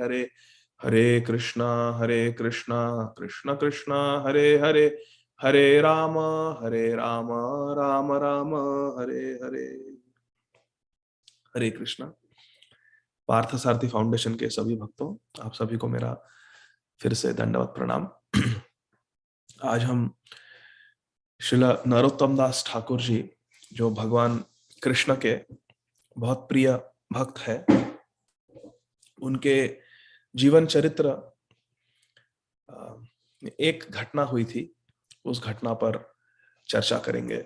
हरे हरे कृष्णा कृष्ण कृष्ण हरे हरे हरे राम राम राम हरे हरे। हरे कृष्णा। पार्थ सारथी foundation के सभी भक्तों, आप सभी को मेरा फिर से दंडवत प्रणाम। आज हम श्रील नरोत्तम दास ठाकुर जी, जो भगवान कृष्ण के बहुत प्रिय भक्त है, उनके जीवन चरित्र एक घटना हुई थी, उस घटना पर चर्चा करेंगे।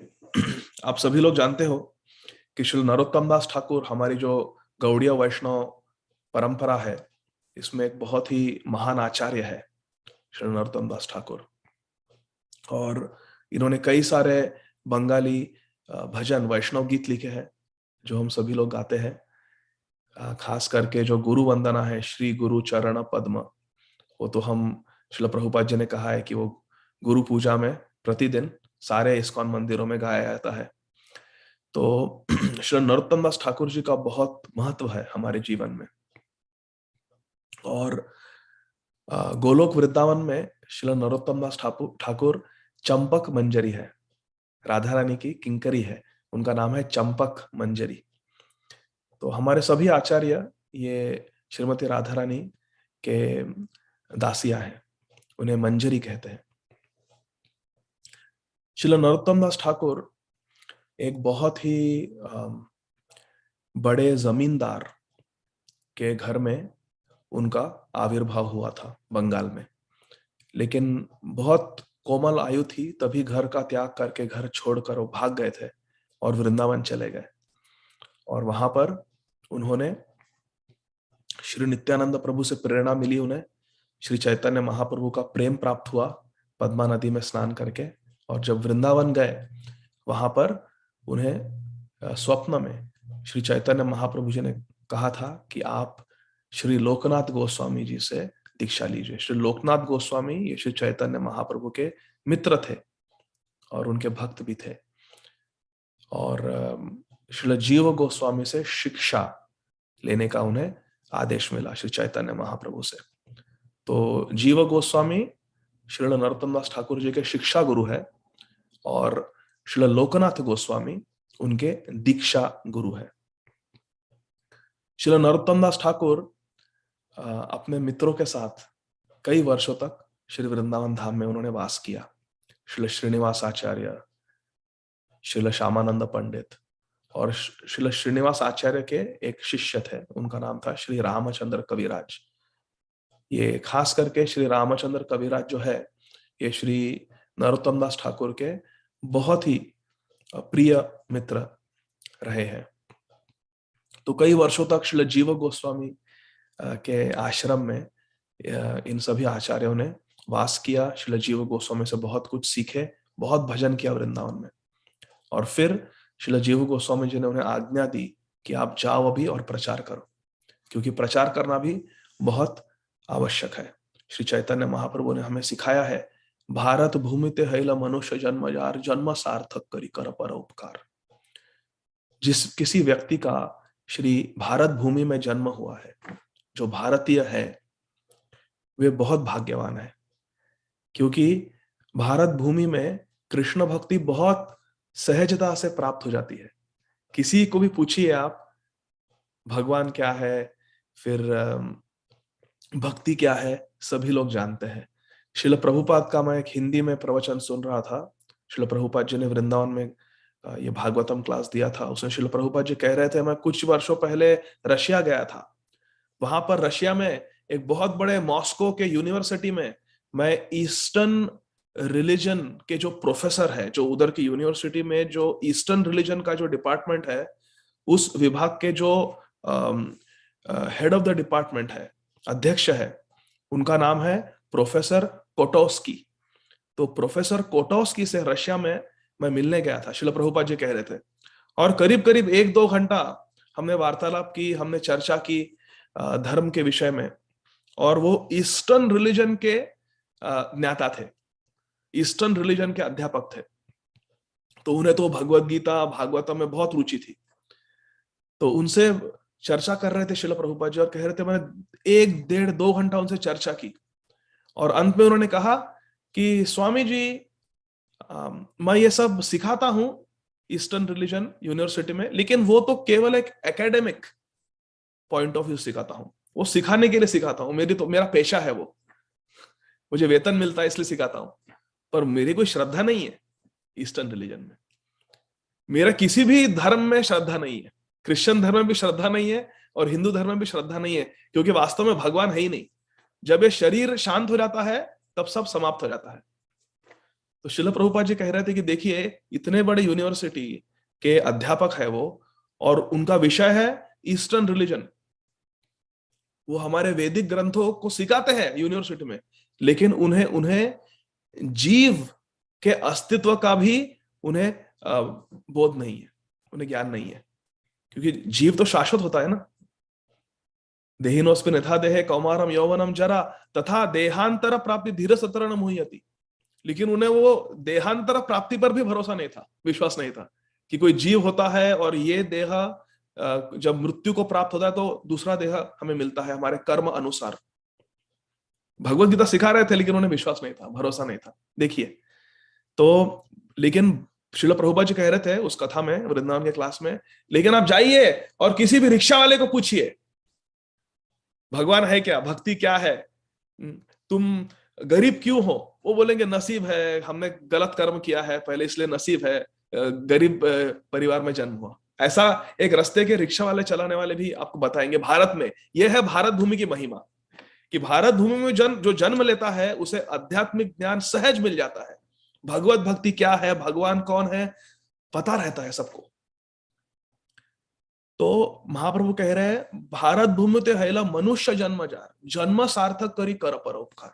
आप सभी लोग जानते हो कि श्री नरोत्तम दास ठाकुर हमारी जो गौड़ीय वैष्णव परंपरा है, इसमें एक बहुत ही महान आचार्य है श्री नरोत्तम दास ठाकुर। और इन्होंने कई सारे बंगाली भजन वैष्णव गीत लिखे हैं जो हम सभी लोग गाते हैं। खास करके जो गुरु वंदना है, श्री गुरु चरण पद्म, वो तो हम श्रील प्रभुपाद जी ने कहा है कि वो गुरु पूजा में प्रतिदिन सारे इस्कॉन मंदिरों में गाया जाता है। तो श्री नरोत्तम दास ठाकुर जी का बहुत महत्व है हमारे जीवन में। और गोलोक वृंदावन में श्री नरोत्तम दास ठाकुर चंपक मंजरी है, राधा रानी की किंकरी है, उनका नाम है चंपक मंजरी। तो हमारे सभी आचार्य ये श्रीमती राधा रानी के दासिया हैं, उन्हें मंजरी कहते हैं। श्री नरोत्तम दास ठाकुर एक बहुत ही बड़े जमींदार के घर में उनका आविर्भाव हुआ था बंगाल में। लेकिन बहुत कोमल आयु थी तभी घर का त्याग करके, घर छोड़कर वो भाग गए थे और वृंदावन चले गए। और वहां पर उन्होंने श्री नित्यानंद प्रभु से प्रेरणा मिली, उन्हें श्री चैतन्य महाप्रभु का प्रेम प्राप्त हुआ पद्मा नदी में स्नान करके। और जब वृंदावन गए, वहां पर उन्हें स्वप्न में श्री चैतन्य महाप्रभु जी ने कहा था कि आप श्री लोकनाथ गोस्वामी जी से दीक्षा लीजिए। श्री लोकनाथ गोस्वामी ये श्री चैतन्य महाप्रभु के मित्र थे और उनके भक्त भी थे। और श्री जीव गोस्वामी से शिक्षा लेने का उन्हें आदेश मिला श्री चैतन्य महाप्रभु से। तो जीव गोस्वामी श्री नरोत्तम दास ठाकुर जी के शिक्षा गुरु है और श्री लोकनाथ गोस्वामी उनके दीक्षा गुरु है। श्री नरोत्तम दास ठाकुर अपने मित्रों के साथ कई वर्षों तक श्री वृंदावन धाम में उन्होंने वास किया। श्री श्रीनिवास आचार्य, श्री श्यामानंद पंडित और श्री श्रीनिवास आचार्य के एक शिष्य थे, उनका नाम था श्री रामचंद्र कविराज। ये खास करके श्री रामचंद्र कविराज जो है, ये श्री नरोत्तम दास ठाकुर के बहुत ही प्रिय मित्र रहे हैं। तो कई वर्षों तक श्री जीव गोस्वामी के आश्रम में इन सभी आचार्यों ने वास किया। श्री जीव गोस्वामी से बहुत कुछ सीखे, बहुत भजन किया वृंदावन में। और फिर श्री जीव गोस्वामी जी ने उन्हें आज्ञा दी कि आप जाओ अभी और प्रचार करो, क्योंकि प्रचार करना भी बहुत आवश्यक है। श्री चैतन्य महाप्रभु ने हमें सिखाया है, भारत भूमि ते हैल मनुष्य जन्म जार, जन्म सार्थक करी कर परोपकार। जिस किसी व्यक्ति का श्री भारत भूमि में जन्म हुआ है, जो भारतीय है, वे बहुत भाग्यवान है, क्योंकि भारत भूमि में कृष्ण भक्ति बहुत सहजता से प्राप्त हो जाती है। किसी को भी पूछिए आप भगवान क्या है, फिर भक्ति क्या है, सभी लोग जानते हैं। श्रील प्रभुपाद का मैं एक हिंदी में प्रवचन सुन रहा था। श्रील प्रभुपाद जी ने वृंदावन में ये भागवतम क्लास दिया था। उसमें श्रील प्रभुपाद जी कह रहे थे, मैं कुछ वर्षों पहले रशिया गया था। वहां पर रशिया में एक बहुत बड़े मॉस्को के यूनिवर्सिटी में मैं ईस्टर्न रिलीजन के जो प्रोफेसर है, जो उधर की यूनिवर्सिटी में जो ईस्टर्न रिलीजन का जो डिपार्टमेंट है, उस विभाग के जो हेड ऑफ द डिपार्टमेंट है, अध्यक्ष है, उनका नाम है प्रोफेसर कोटोस्की। तो प्रोफेसर कोटोस्की से रशिया में मैं मिलने गया था, श्रील प्रभुपाद जी कह रहे थे। और करीब करीब 1-2 घंटा हमने वार्तालाप की, हमने चर्चा की धर्म के विषय में। और वो ईस्टर्न रिलीजन के ज्ञाता थे, ईस्टर्न रिलीजन के अध्यापक थे। तो उन्हें तो भगवत गीता भागवतम में बहुत रुचि थी। तो उनसे चर्चा कर रहे थे शिला प्रभुपाद जी, और कह रहे थे मैंने 1 1.5 2 घंटा उनसे चर्चा की, और अंत में उन्होंने कहा कि स्वामी जी, मैं ये सब सिखाता हूं ईस्टर्न रिलीजन यूनिवर्सिटी में, लेकिन वो तो केवल एक एकेडमिक पॉइंट ऑफ व्यू सिखाता हूं, वो सिखाने के लिए सिखाता हूं, मेरा पेशा है वो, मुझे वेतन मिलता है इसलिए सिखाता हूं, पर मेरी कोई श्रद्धा नहीं है ईस्टर्न रिलीजन में, मेरा किसी भी धर्म में श्रद्धा नहीं है, क्रिश्चियन धर्म में भी श्रद्धा नहीं है और हिंदू धर्म में भी श्रद्धा नहीं है, क्योंकि वास्तव में भगवान है ही नहीं। जब ये शरीर शांत हो जाता है तब सब समाप्त हो जाता है। तो शिला प्रभुपाद जी कह रहे थे कि देखिए, इतने बड़े यूनिवर्सिटी के अध्यापक है वो, और उनका विषय है ईस्टर्न रिलीजन, वो हमारे वैदिक ग्रंथों को सिखाते हैं यूनिवर्सिटी में, लेकिन उन्हें उन्हें जीव के अस्तित्व का भी उन्हें बोध नहीं है, उन्हें ज्ञान नहीं है, क्योंकि जीव तो शाश्वत होता है ना। देहिनोस्मिन् यथा देहे कौमारम यौवनम जरा तथा देहांतर प्राप्ति धीरे सतरण मुह्यति, लेकिन उन्हें वो देहांतर प्राप्ति पर भी भरोसा नहीं था, विश्वास नहीं था कि कोई जीव होता है और ये देह जब मृत्यु को प्राप्त होता है तो दूसरा देह हमें मिलता है हमारे कर्म अनुसार। भगवत गीता सिखा रहे थे, लेकिन उन्हें विश्वास नहीं था, भरोसा नहीं था। देखिए, तो लेकिन श्रील प्रभुपाद जी कह रहे थे उस कथा में, वृंदावन के क्लास में, लेकिन आप जाइए और किसी भी रिक्शा वाले को पूछिए भगवान है क्या, भक्ति क्या है, तुम गरीब क्यों हो, वो बोलेंगे नसीब है, हमने गलत कर्म किया है पहले इसलिए नसीब है, गरीब परिवार में जन्म हुआ। ऐसा एक रास्ते के रिक्शा वाले चलाने वाले भी आपको बताएंगे। भारत में यह है भारत भूमि की महिमा, कि भारत भूमि में जो जन्म लेता है उसे आध्यात्मिक ज्ञान सहज मिल जाता है, भगवत भक्ति क्या है, भगवान कौन है, पता रहता है सबको। तो महाप्रभु कह रहे हैं भारत भूमि ते हैला मनुष्य जन्म जार, जन्म सार्थक करी कर परोपकार।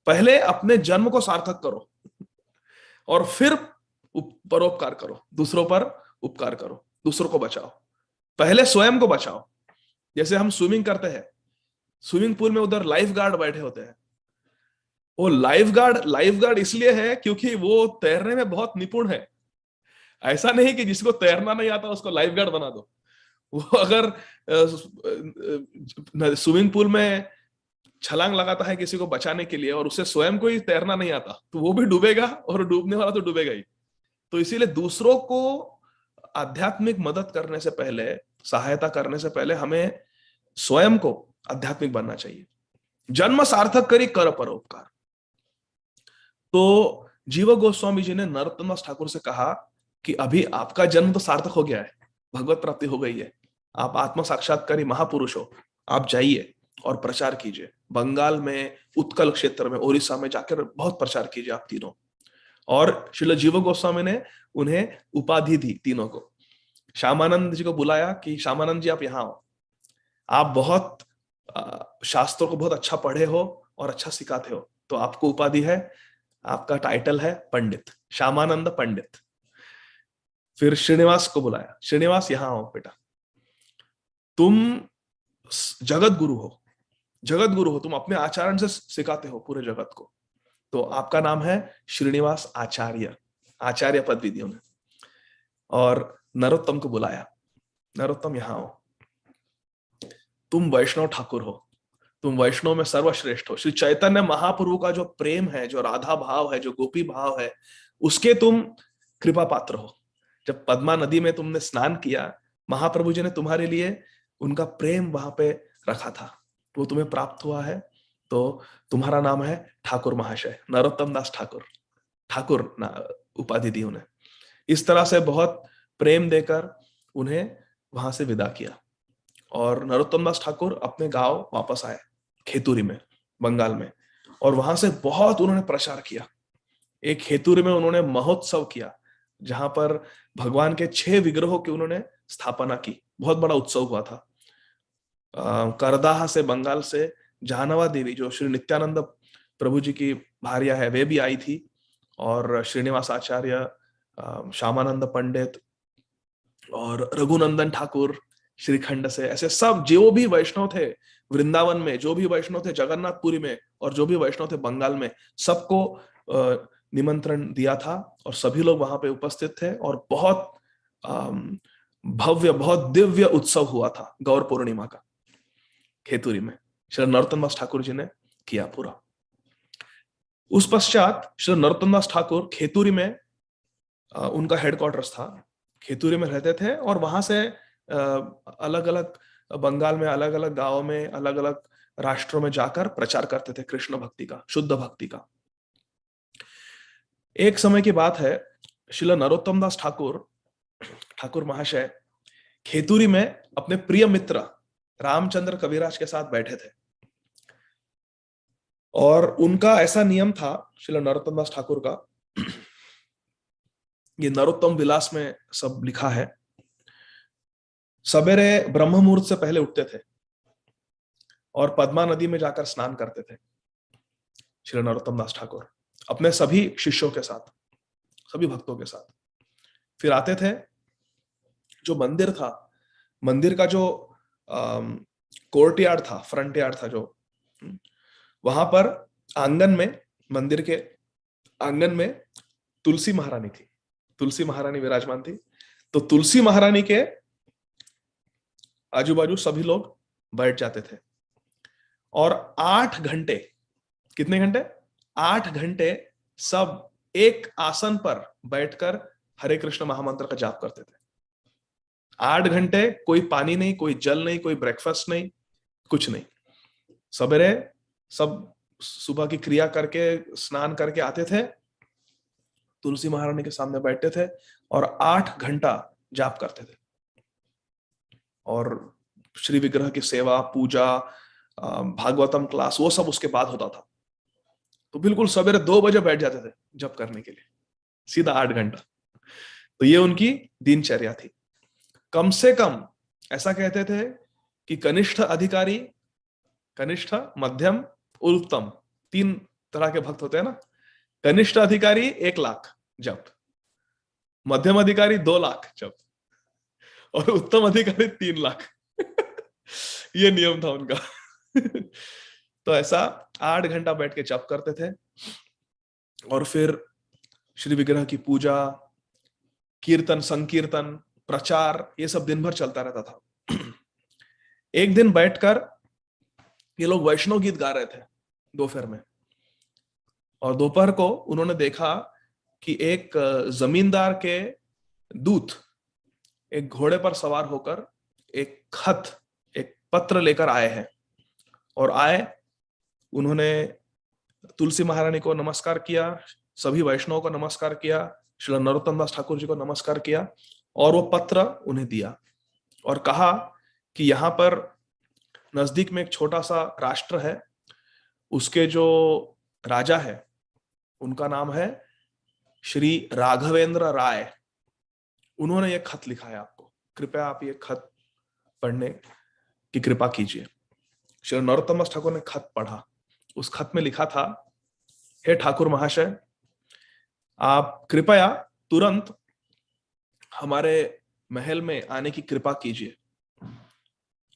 पहले अपने जन्म को सार्थक करो और फिर परोपकार करो, दूसरों पर उपकार करो, दूसरों को बचाओ, पहले स्वयं को बचाओ। जैसे हम स्विमिंग करते हैं, स्विमिंग पूल में उधर लाइफ गार्ड बैठे होते हैं, वो लाइफ गार्ड इसलिए है क्योंकि वो तैरने में बहुत निपुण है। ऐसा नहीं कि जिसको तैरना नहीं आता उसको लाइफ गार्ड बना दो। वो अगर स्विमिंग पूल में छलांग लगाता है किसी को बचाने के लिए और उसे स्वयं को ही तैरना नहीं आता तो वो भी डूबेगा, और डूबने वाला तो डूबेगा ही। तो इसीलिए दूसरों को आध्यात्मिक मदद करने से पहले, सहायता करने से पहले हमें स्वयं को आध्यात्मिक बनना चाहिए। जन्म सार्थक करी कर परोपकार। तो जीव गोस्वामी जी ने नरोत्तम दास ठाकुर से कहा कि अभी आपका जन्म तो सार्थक हो गया है, भगवत प्राप्ति हो गई है, आप आत्म साक्षात्कारी महापुरुष हो, आप जाइए और प्रचार कीजिए। बंगाल में, उत्कल क्षेत्र में, ओडिशा में जाकर बहुत प्रचार कीजिए आप तीनों। और श्रील जीव गोस्वामी ने उन्हें उपाधि दी तीनों को। श्यामानंद जी को बुलाया कि श्यामानंद जी आप यहाँ आओ, आप बहुत शास्त्रों को बहुत अच्छा पढ़े हो और अच्छा सिखाते हो, तो आपको उपाधि है, आपका टाइटल है पंडित, श्यामानंद पंडित। फिर श्रीनिवास को बुलाया, श्रीनिवास यहाँ आओ बेटा, तुम जगत गुरु हो, तुम अपने आचरण से सिखाते हो पूरे जगत को, तो आपका नाम है श्रीनिवास आचार्य, आचार्य पदवी दी उन्हें। और नरोत्तम को बुलाया, नरोत्तम यहाँ आओ, तुम वैष्णव ठाकुर हो, तुम वैष्णव में सर्वश्रेष्ठ हो, श्री चैतन्य महाप्रभु का जो प्रेम है, जो राधा भाव है, जो गोपी भाव है, उसके तुम कृपा पात्र हो। जब पद्मा नदी में तुमने स्नान किया, महाप्रभु जी ने तुम्हारे लिए उनका प्रेम वहां पे रखा था, वो तुम्हें प्राप्त हुआ है, तो तुम्हारा नाम है ठाकुर महाशय, नरोत्तम दास ठाकुर, ठाकुर उपाधि दी उन्हें। इस तरह से बहुत प्रेम देकर उन्हें वहां से विदा किया। और नरोत्तम दास ठाकुर अपने गांव वापस आए, खेतुरी में, बंगाल में, और वहां से बहुत उन्होंने प्रचार किया। एक खेतुरी में उन्होंने महोत्सव किया, जहां पर भगवान के 6 विग्रहों की उन्होंने स्थापना की, बहुत बड़ा उत्सव हुआ था। करदाहा से, बंगाल से जहानवा देवी, जो श्री नित्यानंद प्रभु जी की भार्या है, वे भी आई थी, और श्रीनिवास आचार्य, श्यामानंद पंडित और रघुनंदन ठाकुर श्रीखंड से, ऐसे सब जो भी वैष्णव थे वृंदावन में, जो भी वैष्णव थे जगन्नाथपुरी में, और जो भी वैष्णव थे बंगाल में, सबको निमंत्रण दिया था और सभी लोग वहां पे उपस्थित थे। और बहुत भव्य, बहुत दिव्य उत्सव हुआ था गौर पूर्णिमा का खेतूरी में। श्री नरोत्तम दास ठाकुर जी ने किया पूरा। उस पश्चात श्री नरोत्तम दास ठाकुर खेतूरी में उनका हेडक्वार्टर्स था, खेतूरी में रहते थे, और वहां से अलग अलग बंगाल में अलग अलग गांवों में अलग अलग राष्ट्रों में जाकर प्रचार करते थे कृष्ण भक्ति का, शुद्ध भक्ति का। एक समय की बात है, श्रील नरोत्तम दास ठाकुर ठाकुर महाशय खेतूरी में अपने प्रिय मित्र रामचंद्र कविराज के साथ बैठे थे, और उनका ऐसा नियम था श्रील नरोत्तम दास ठाकुर का, ये नरोत्तम विलास में सब लिखा है, सवेरे ब्रह्म मुहूर्त से पहले उठते थे और पद्मा नदी में जाकर स्नान करते थे श्री नरोत्तम दास ठाकुर अपने सभी शिष्यों के साथ, सभी भक्तों के साथ। फिर आते थे, जो मंदिर था, मंदिर का जो कोर्ट यार्ड था, फ्रंट यार्ड था जो, वहां पर आंगन में, मंदिर के आंगन में तुलसी महारानी थी, तुलसी महारानी विराजमान थी। तो तुलसी महारानी के आजू बाजू सभी लोग बैठ जाते थे और 8 घंटे, कितने घंटे? 8 घंटे सब एक आसन पर बैठकर हरे कृष्ण महामंत्र का जाप करते थे। 8 घंटे, कोई पानी नहीं, कोई जल नहीं, कोई ब्रेकफास्ट नहीं, कुछ नहीं। सवेरे सब सुबह की क्रिया करके, स्नान करके आते थे, तुलसी महारानी के सामने बैठते थे और 8 घंटा जाप करते थे। और श्री विग्रह की सेवा, पूजा, भागवतम क्लास, वो सब उसके बाद होता था। तो बिल्कुल सवेरे 2 बजे बैठ जाते थे जप करने के लिए, सीधा 8 घंटा। तो ये उनकी दिनचर्या थी। कम से कम ऐसा कहते थे कि कनिष्ठ अधिकारी, कनिष्ठ, मध्यम, उत्तम, 3 तरह के भक्त होते हैं ना। कनिष्ठ अधिकारी 1 लाख जप, मध्यम अधिकारी 2 लाख जप, और उत्तम अधिकारी 3 लाख। ये नियम था उनका। तो ऐसा 8 घंटा बैठ के जप करते थे, और फिर श्री विग्रह की पूजा, कीर्तन, संकीर्तन, प्रचार, ये सब दिन भर चलता रहता था। एक दिन बैठकर ये लोग वैष्णव गीत गा रहे थे दोपहर में, और दोपहर को उन्होंने देखा कि एक जमींदार के दूत एक घोड़े पर सवार होकर एक खत, एक पत्र लेकर आए हैं। और आए, उन्होंने तुलसी महारानी को नमस्कार किया, सभी वैष्णवों को नमस्कार किया, श्री नरोत्तम दास ठाकुर जी को नमस्कार किया, और वो पत्र उन्हें दिया और कहा कि यहाँ पर नजदीक में एक छोटा सा राष्ट्र है, उसके जो राजा है उनका नाम है श्री राघवेंद्र राय, उन्होंने ये खत लिखा है आपको, कृपया आप ये खत पढ़ने की कृपा कीजिए। श्री नरोत्तम दास ठाकुर ने खत पढ़ा। उस खत में लिखा था, हे ठाकुर महाशय, आप कृपया तुरंत हमारे महल में आने की कृपा कीजिए।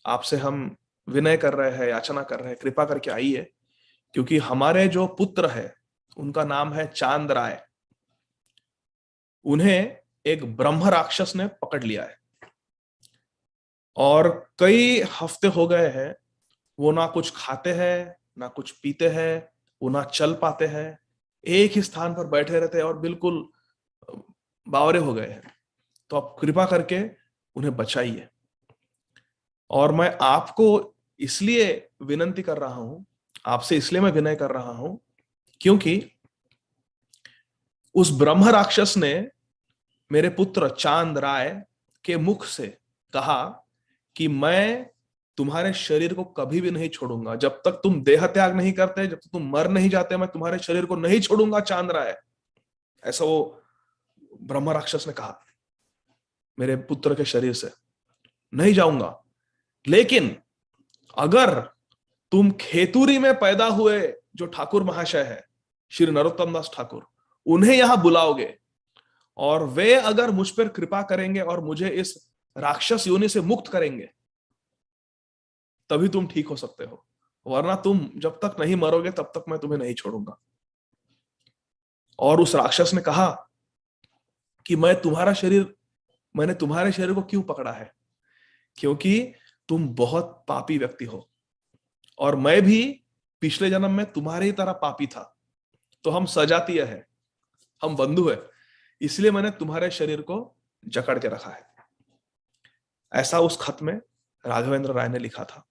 आपसे हम विनय कर रहे हैं, याचना कर रहे हैं, कृपा करके आइए, क्योंकि हमारे जो पुत्र है उनका नाम है चांद राय, उन्हें एक ब्रह्म राक्षस ने पकड़ लिया है, और कई हफ्ते हो गए हैं वो ना कुछ खाते हैं, ना कुछ पीते हैं, वो ना चल पाते हैं, एक ही स्थान पर बैठे रहते हैं और बिल्कुल बावरे हो गए हैं। तो आप कृपा करके उन्हें बचाइए। और मैं आपको इसलिए विनंती कर रहा हूं, आपसे इसलिए मैं विनय कर रहा हूं, क्योंकि उस ब्रह्म राक्षस ने मेरे पुत्र चांद राय के मुख से कहा कि मैं तुम्हारे शरीर को कभी भी नहीं छोड़ूंगा, जब तक तुम देह त्याग नहीं करते, जब तक तुम मर नहीं जाते, मैं तुम्हारे शरीर को नहीं छोड़ूंगा चांद राय। ऐसा वो ब्रह्म राक्षस ने कहा, मेरे पुत्र के शरीर से नहीं जाऊंगा। लेकिन अगर तुम खेतूरी में पैदा हुए जो ठाकुर महाशय है श्री नरोत्तम दास ठाकुर, उन्हें यहां बुलाओगे और वे अगर मुझ पर कृपा करेंगे और मुझे इस राक्षस योनि से मुक्त करेंगे, तभी तुम ठीक हो सकते हो, वरना तुम जब तक नहीं मरोगे तब तक मैं तुम्हें नहीं छोड़ूंगा। और उस राक्षस ने कहा कि मैं तुम्हारा शरीर मैंने तुम्हारे शरीर को क्यों पकड़ा है? क्योंकि तुम बहुत पापी व्यक्ति हो और मैं भी पिछले जन्म में तुम्हारी ही तरह पापी था, तो हम सजातीय है, हम बंधु है, इसलिए मैंने तुम्हारे शरीर को जकड़ के रखा है। ऐसा उस खत में राघवेंद्र राय ने लिखा था।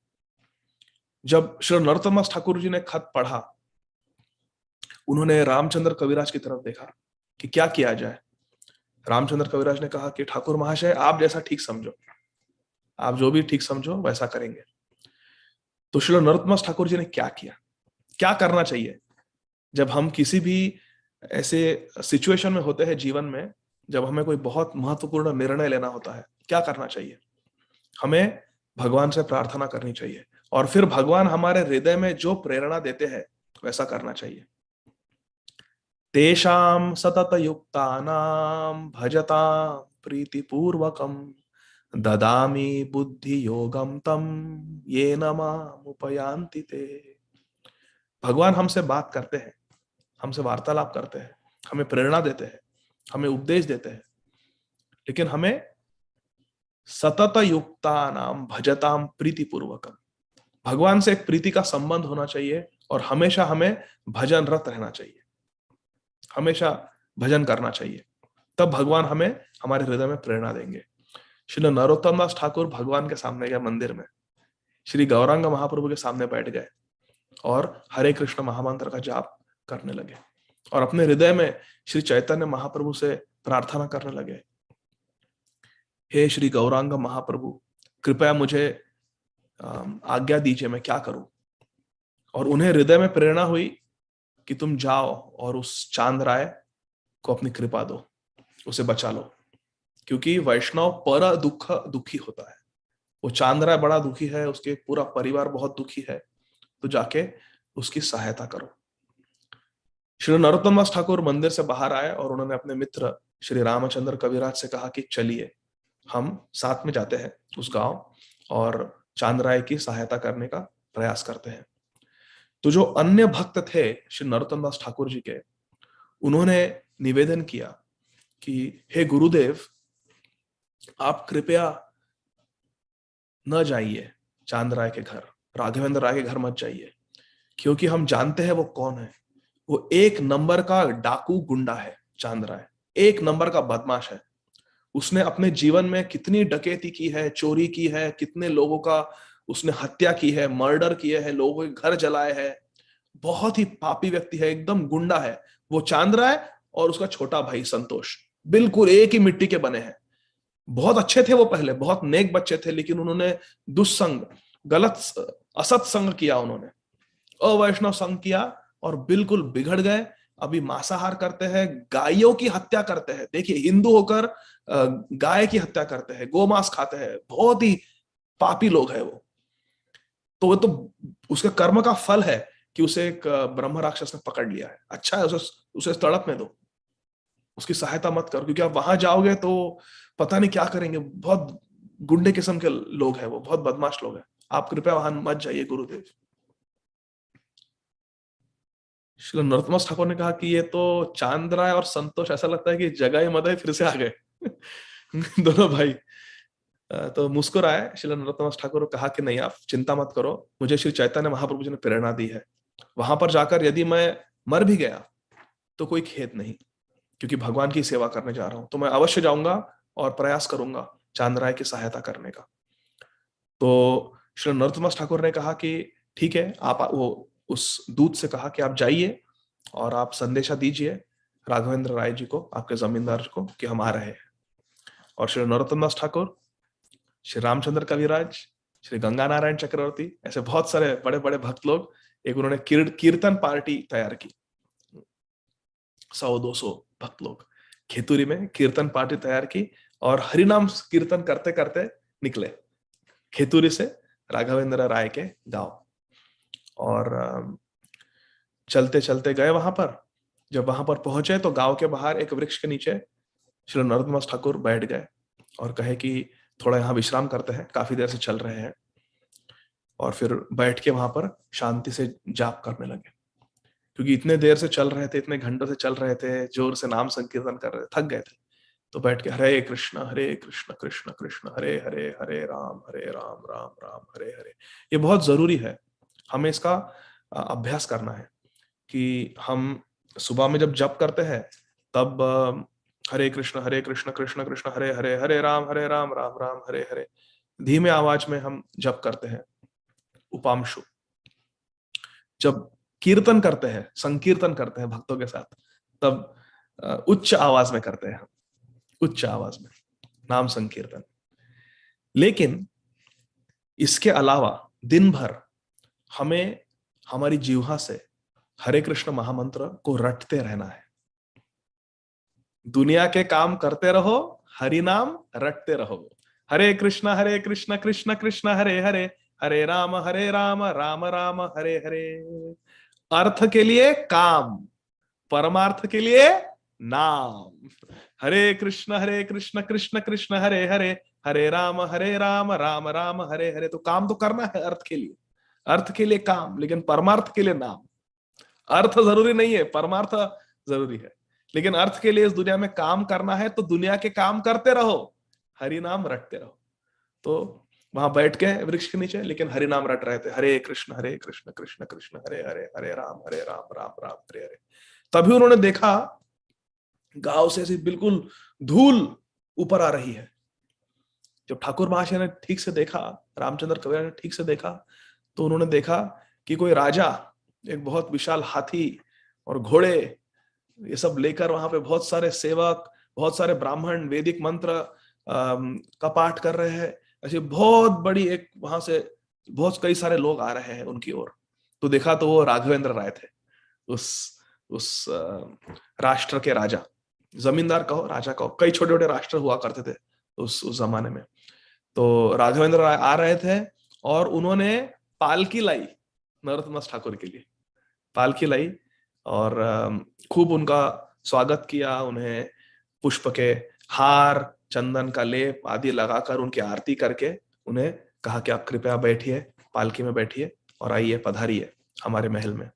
जब श्री नरोत्तम दास ठाकुर जी ने खत पढ़ा, उन्होंने रामचंद्र कविराज की तरफ देखा कि क्या किया जाए। रामचंद्र कविराज ने कहा कि ठाकुर महाशय, आप जैसा ठीक समझो, आप जो भी ठीक समझो वैसा करेंगे। तो श्री नरोत्तम दास ठाकुर जी ने क्या किया, क्या करना चाहिए जब हम किसी भी ऐसे सिचुएशन में होते हैं जीवन में, जब हमें कोई बहुत महत्वपूर्ण निर्णय लेना होता है, क्या करना चाहिए? हमें भगवान से प्रार्थना करनी चाहिए और फिर भगवान हमारे हृदय में जो प्रेरणा देते हैं वैसा करना चाहिए। तेषां सतत युक्तानां भजतां प्रीतिपूर्वकं ददामि बुद्धि योगम तम येन मामुपयान्ति ते। भगवान हमसे बात करते हैं, हमसे वार्तालाप करते हैं, हमें प्रेरणा देते हैं, हमें उपदेश देते हैं, लेकिन हमें सतत युक्तानाम भजताम प्रीतिपूर्वकम, भगवान से एक प्रीति का संबंध होना चाहिए और हमेशा हमें भजनरत रहना चाहिए, हमेशा भजन करना चाहिए। तब भगवान हमें हमारे हृदय में प्रेरणा देंगे। श्री नरोत्तम दास ठाकुर भगवान के सामने गए मंदिर में, श्री गौरांग महाप्रभु के सामने बैठ गए और हरे कृष्ण महामंत्र का जाप करने लगे और अपने हृदय में श्री चैतन्य महाप्रभु से प्रार्थना करने लगे, हे श्री गौरांग महाप्रभु, कृपया मुझे आज्ञा दीजिए, मैं क्या करूं। और उन्हें हृदय में प्रेरणा हुई कि तुम जाओ और उस चांद राय को अपनी कृपा दो, उसे बचा लो, क्योंकि वैष्णव पर दुखी होता है। वो चांद राय बड़ा दुखी है, उसके पूरा परिवार बहुत दुखी है, तो जाके उसकी सहायता करो। श्री नरोत्तम दास ठाकुर मंदिर से बाहर आए और उन्होंने अपने मित्र श्री रामचंद्र कविराज से कहा कि चलिए हम साथ में जाते हैं उस गांव और चांद राय की सहायता करने का प्रयास करते हैं। तो जो अन्य भक्त थे श्री नरोत्तम दास ठाकुर जी के, उन्होंने निवेदन किया कि हे गुरुदेव, आप कृपया न जाइए चांद राय के घर, राघवेंद्र राय के घर मत जाइए, क्योंकि हम जानते हैं वो कौन है। वो एक नंबर का डाकू गुंडा है, चांद राय एक नंबर का बदमाश है। उसने अपने जीवन में कितनी डकैती की है, चोरी की है, कितने लोगों का उसने हत्या की है, मर्डर किए हैं, लोगों के घर जलाए हैं। बहुत ही पापी व्यक्ति है, एकदम गुंडा है वो चांद राय। और उसका छोटा भाई संतोष बिल्कुल एक ही मिट्टी के बने हैं। बहुत अच्छे थे वो, पहले बहुत नेक बच्चे थे, लेकिन उन्होंने दुस्संग, गलत असत संग किया, उन्होंने अवैष्णव संग किया और बिल्कुल बिगड़ गए। अभी मांसाहार करते हैं, गायों की हत्या करते हैं। देखिए, हिंदू होकर गाय की हत्या करते हैं, गोमांस खाते हैं, बहुत ही पापी लोग हैं वो। तो वो तो उसके कर्म का फल है कि उसे एक ब्रह्म राक्षस ने पकड़ लिया है। अच्छा है, उसे तड़प में दो, उसकी सहायता मत करो, क्योंकि आप वहां जाओगे तो पता नहीं क्या करेंगे। बहुत गुंडे किस्म के लोग हैं वो, बहुत बदमाश लोग हैं। आप कृपया वहां मत जाइए गुरुदेव। श्री नरोत्तम ठाकुर ने कहा कि ये तो चांद राय और संतोष, ऐसा लगता है कि जगाई मदाई फिर से आ गए दोनों भाई। तो मुस्कुराए श्री नरोत्तम ठाकुर ने कहा कि नहीं, आप चिंता मत करो, मुझे श्री चैतन्य महाप्रभु जी ने प्रेरणा दी है। वहां पर जाकर यदि मैं मर भी गया तो कोई खेद नहीं, क्योंकि भगवान की सेवा करने जा रहा हूं, तो मैं अवश्य जाऊंगा और प्रयास करूंगा चांद राय की सहायता करने का। तो श्री नरोत्तम ठाकुर ने कहा कि ठीक है, आप वो उस दूत से कहा कि आप जाइए और आप संदेशा दीजिए राघवेंद्र राय जी को, आपके जमींदार को, कि हम आ रहे हैं। और श्री नरोत्तम दास ठाकुर, श्री रामचंद्र कविराज, श्री गंगा नारायण चक्रवर्ती, ऐसे बहुत सारे बड़े बड़े भक्त लोग, एक उन्होंने कीर्तन पार्टी तैयार की। 100-200 भक्त लोग खेतुरी में कीर्तन पार्टी तैयार की और हरिनाम कीर्तन करते करते निकले खेतुरी से राघवेंद्र राय के गांव। और चलते चलते गए वहां पर। जब वहां पर पहुंचे तो गांव के बाहर एक वृक्ष के नीचे श्री नरोत्तम ठाकुर बैठ गए और कहे कि थोड़ा यहाँ विश्राम करते हैं, काफी देर से चल रहे हैं। और फिर बैठ के वहां पर शांति से जाप करने लगे, क्योंकि इतने देर से चल रहे थे, इतने घंटों से चल रहे थे, जोर से नाम संकीर्तन कर रहे थे, थक गए थे। तो बैठ के हरे कृष्ण कृष्ण कृष्ण हरे हरे, हरे राम राम राम हरे हरे। ये बहुत जरूरी है, हमें इसका अभ्यास करना है कि हम सुबह में जब जप करते हैं तब हरे कृष्ण कृष्ण कृष्ण हरे हरे, हरे राम राम राम हरे हरे, धीमे आवाज में हम जप करते हैं। उपांशु जब कीर्तन करते हैं, संकीर्तन करते हैं भक्तों के साथ, तब उच्च आवाज में करते हैं हम, उच्च आवाज में नाम संकीर्तन। लेकिन इसके अलावा दिन भर हमें हमारी जीवा से हरे कृष्ण महामंत्र को रटते रहना है। दुनिया के काम करते रहो, हरि नाम रटते रहो। हरे कृष्ण कृष्ण कृष्ण हरे हरे, हरे राम राम राम हरे हरे। अर्थ के लिए काम, परमार्थ के लिए नाम। हरे कृष्ण कृष्ण कृष्ण हरे हरे, हरे राम राम राम हरे हरे। तो काम तो करना है अर्थ के लिए, अर्थ के लिए काम, लेकिन परमार्थ के लिए नाम। अर्थ जरूरी नहीं है, परमार्थ जरूरी है, लेकिन अर्थ के लिए इस दुनिया में काम करना है, तो दुनिया के काम करते रहो, हरि नाम रटते रहो। तो वहां बैठ के वृक्ष के नीचे, लेकिन हरि नाम रट रहे थे, हरे कृष्ण कृष्ण कृष्ण हरे हरे, हरे राम राम राम हरे हरे। तभी उन्होंने देखा गांव से ऐसी बिल्कुल धूल ऊपर आ रही है। जब ठाकुर महाशय ने ठीक से देखा, रामचंद्र कविराज ने ठीक से देखा, तो उन्होंने देखा कि कोई राजा एक बहुत विशाल हाथी और घोड़े ये सब लेकर वहां पे बहुत सारे सेवक, बहुत सारे ब्राह्मण वैदिक मंत्र का पाठ कर रहे हैं। ऐसे बहुत बड़ी एक वहां से बहुत कई सारे लोग आ रहे हैं उनकी ओर। तो देखा तो वो राघवेंद्र राय थे, उस राष्ट्र के राजा, जमींदार कहो राजा कहो, कई छोटे छोटे राष्ट्र हुआ करते थे उस जमाने में। तो राघवेंद्र राय आ रहे थे और उन्होंने पालकी लाई नरोत्तम दास ठाकुर के लिए, पालकी लाई और खूब उनका स्वागत किया। उन्हें पुष्प के हार, चंदन का लेप आदि लगाकर उनकी आरती करके उन्हें कहा कि आप कृपया बैठिए, पालकी में बैठिए और आइए, पधारिए हमारे महल में।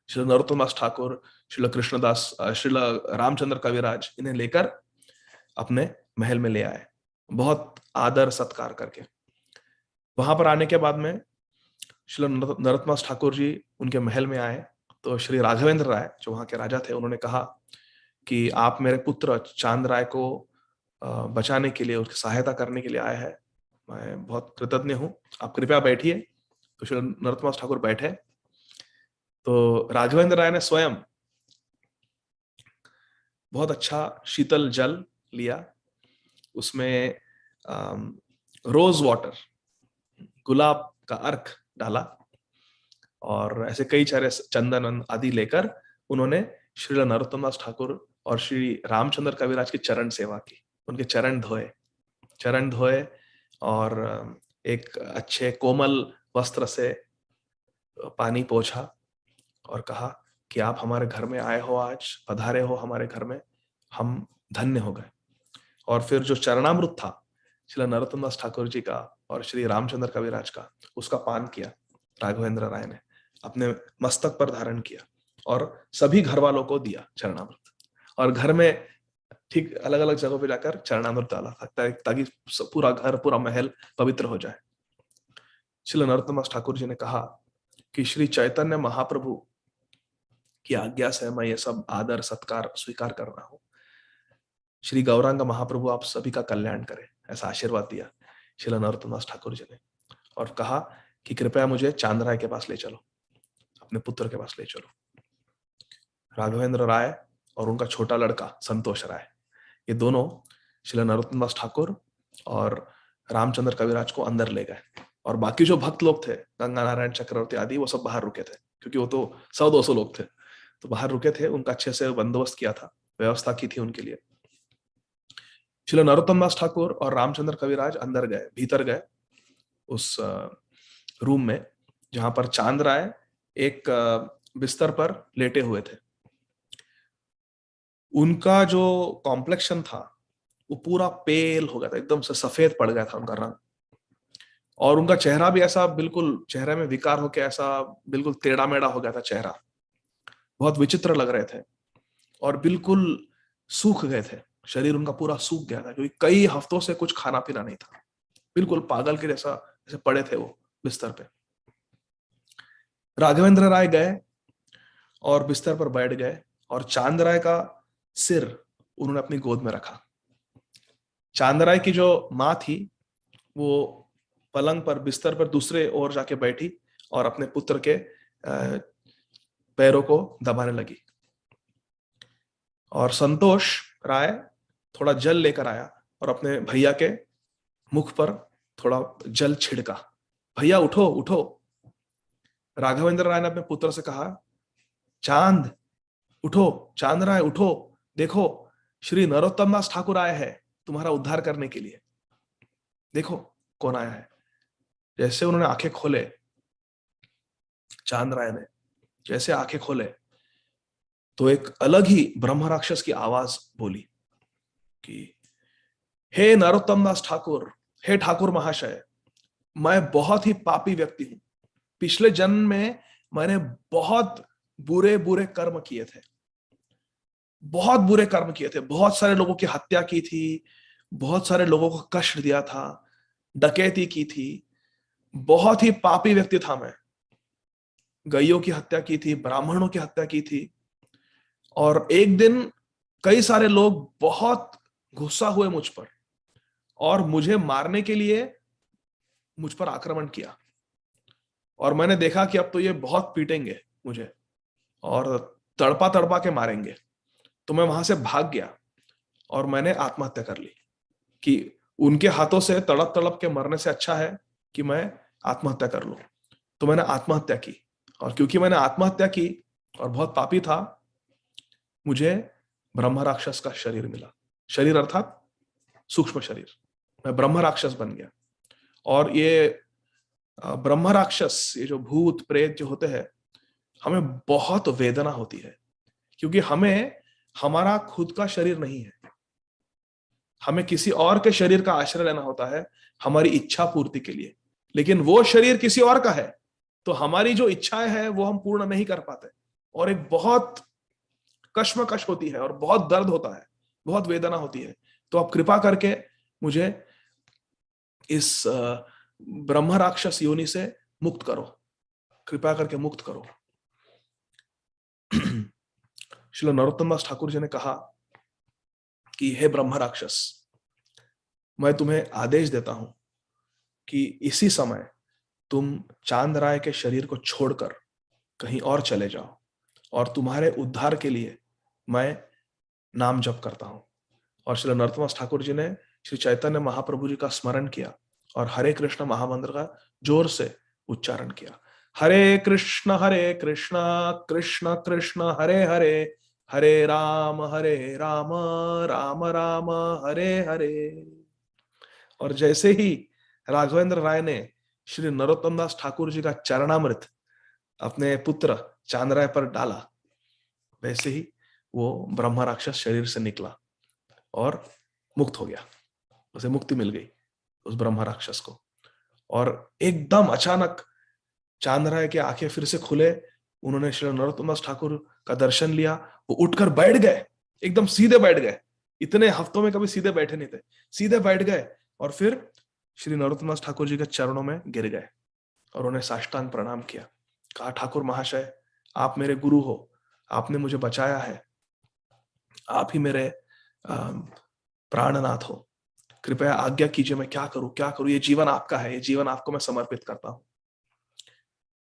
श्री नरोत्तम दास ठाकुर, श्री कृष्णदास, श्री रामचंद्र कविराज इन्हें लेकर अपने महल में ले आए, बहुत आदर सत्कार करके। वहां पर आने के बाद में श्री नरोत्तम दास ठाकुर जी उनके महल में आए, तो श्री राघवेंद्र राय जो वहां के राजा थे, उन्होंने कहा कि आप मेरे पुत्र चांद राय को बचाने के लिए, उसकी सहायता करने के लिए आए हैं, मैं बहुत कृतज्ञ हूं, आप कृपया बैठिए। तो श्री नरोत्तम दास ठाकुर बैठे। तो राघवेंद्र राय ने स्वयं बहुत अच्छा शीतल जल लिया, उसमें रोज वाटर, गुलाब का अर्क डाला और ऐसे कई सारे चंदन आदि लेकर उन्होंने श्री नरोत्तम दास ठाकुर और श्री रामचंद्र कविराज की चरण सेवा की, उनके चरण धोए और एक अच्छे कोमल वस्त्र से पानी पोंछा और कहा कि आप हमारे घर में आए हो, आज पधारे हो हमारे घर में, हम धन्य हो गए। और फिर जो चरणामृत था श्री नरोत्तम दास ठाकुर जी का और श्री रामचंद्र कविराज का, उसका पान किया राघवेंद्र राय ने, अपने मस्तक पर धारण किया और सभी घर वालों को दिया चरणामृत। और घर में ठीक अलग अलग जगहों पे जाकर चरणामृत डाला ताकि पूरा घर, पूरा महल पवित्र हो जाए। श्री नरोत्तम दास ठाकुर जी ने कहा कि श्री चैतन्य महाप्रभु की आज्ञा से मैं ये सब आदर सत्कार स्वीकार कर रहा हूं। श्री गौरांग महाप्रभु आप सभी का कल्याण करें, ऐसा आशीर्वाद दिया श्री नरोत्तम दास ठाकुर जी ने, और कहा कि कृपया मुझे चांद राय के पास ले चलो, अपने पुत्र के पास ले चलो। राघवेंद्र राय और उनका छोटा लड़का संतोष राय, ये दोनों श्री नरोत्तम दास ठाकुर और रामचंद्र कविराज को अंदर ले गए, और बाकी जो भक्त लोग थे, गंगा नारायण चक्रवर्ती आदि, वो सब बाहर रुके थे, क्योंकि वो तो 100-200 लोग थे, तो बाहर रुके थे। उनका अच्छे से बंदोबस्त किया था, व्यवस्था की थी उनके लिए। श्री नरोत्तम दास ठाकुर और रामचंद्र कविराज अंदर गए, भीतर गए उस रूम में जहां पर चांद राय एक बिस्तर पर लेटे हुए थे। उनका जो कॉम्प्लेक्शन था वो पूरा पेल हो गया था, एकदम से सफेद पड़ गया था उनका रंग, और उनका चेहरा भी ऐसा बिल्कुल, चेहरे में विकार होकर ऐसा बिल्कुल टेढ़ा मेढ़ा हो गया था चेहरा, बहुत विचित्र लग रहे थे और बिल्कुल सूख गए थे शरीर उनका पूरा सूख गया था क्योंकि कई हफ्तों से कुछ खाना पीना नहीं था। बिल्कुल पागल के जैसा जैसे पड़े थे वो बिस्तर पे। राघवेंद्र राय गए और बिस्तर पर बैठ गए और चांद राय का सिर उन्होंने अपनी गोद में रखा। चांद राय की जो माँ थी वो पलंग पर बिस्तर पर दूसरे ओर जाके बैठी और अपने पुत्र के पैरों को दबाने लगी। और संतोष राय थोड़ा जल लेकर आया और अपने भैया के मुख पर थोड़ा जल छिड़का। भैया उठो उठो। राघवेंद्र राय ने अपने पुत्र से कहा, चांद उठो, चांद राय उठो, देखो श्री नरोत्तम दास ठाकुर आए हैं तुम्हारा उद्धार करने के लिए, देखो कौन आया है। जैसे उन्होंने आंखें खोले, चांद राय ने जैसे आंखें खोले तो एक अलग ही ब्रह्म राक्षस की आवाज बोली कि हे नरोत्तम दास ठाकुर, हे ठाकुर महाशय, मैं बहुत ही पापी व्यक्ति हूं। पिछले जन्म में मैंने बहुत बुरे बुरे कर्म किए थे, बहुत बुरे कर्म किए थे, बहुत सारे लोगों की हत्या की थी, बहुत सारे लोगों को कष्ट दिया था, डकैती की थी, बहुत ही पापी व्यक्ति था मैं। गायों की हत्या की थी, ब्राह्मणों की हत्या की थी। और एक दिन कई सारे लोग बहुत गुस्सा हुए मुझ पर और मुझे मारने के लिए मुझ पर आक्रमण किया। और मैंने देखा कि अब तो ये बहुत पीटेंगे मुझे और तड़पा तड़पा के मारेंगे, तो मैं वहां से भाग गया और मैंने आत्महत्या कर ली कि उनके हाथों से तड़प तड़प के मरने से अच्छा है कि मैं आत्महत्या कर लूं। तो मैंने आत्महत्या की और क्योंकि मैंने आत्महत्या की और बहुत पापी था, मुझे ब्रह्म राक्षस का शरीर मिला। शरीर अर्थात सूक्ष्म शरीर। मैं ब्रह्म राक्षस बन गया। और ये ब्रह्म राक्षस, ये जो भूत प्रेत जो होते हैं, हमें बहुत वेदना होती है क्योंकि हमें हमारा खुद का शरीर नहीं है, हमें किसी और के शरीर का आश्रय लेना होता है हमारी इच्छा पूर्ति के लिए। लेकिन वो शरीर किसी और का है तो हमारी जो इच्छाएं हैं वो हम पूर्ण नहीं कर पाते और एक बहुत कश्मकश होती है और बहुत दर्द होता है, बहुत वेदना होती है। तो आप कृपा करके मुझे इस ब्रह्म राक्षस योनि से मुक्त करो, कृपया करके मुक्त करो। श्रील नरोत्तम दास ठाकुर जी ने कहा कि हे ब्रह्म राक्षस, मैं तुम्हें आदेश देता हूं कि इसी समय तुम चांद राय के शरीर को छोड़कर कहीं और चले जाओ और तुम्हारे उद्धार के लिए मैं नाम जप करता हूं। और श्री नरोत्तम दास ठाकुर जी ने श्री चैतन्य महाप्रभु जी का स्मरण किया और हरे कृष्ण महामंत्र का जोर से उच्चारण किया। हरे कृष्ण कृष्ण कृष्ण हरे हरे, हरे राम राम राम हरे हरे। और जैसे ही राघवेंद्र राय ने श्री नरोत्तम दास ठाकुर जी का चरणामृत अपने पुत्र चांद राय पर डाला, वैसे ही वो ब्रह्म राक्षस शरीर से निकला और मुक्त हो गया। उसे मुक्ति मिल गई उस ब्रह्म राक्षस को। और एकदम अचानक चांद राय की आंखें फिर से खुले, उन्होंने श्री नरोत्तम दास ठाकुर का दर्शन लिया, वो उठकर बैठ गए, एकदम सीधे बैठ गए। इतने हफ्तों में कभी सीधे बैठे नहीं थे, सीधे बैठ गए और फिर श्री नरोत्तम दास ठाकुर जी के चरणों में गिर गए और उन्हें साष्टांग प्रणाम किया। कहा, ठाकुर महाशय, आप मेरे गुरु हो, आपने मुझे बचाया है, आप ही मेरे प्राणनाथ हो, कृपया आज्ञा कीजिए मैं क्या करूं क्या करूं, ये जीवन आपका है, ये जीवन आपको मैं समर्पित करता हूं।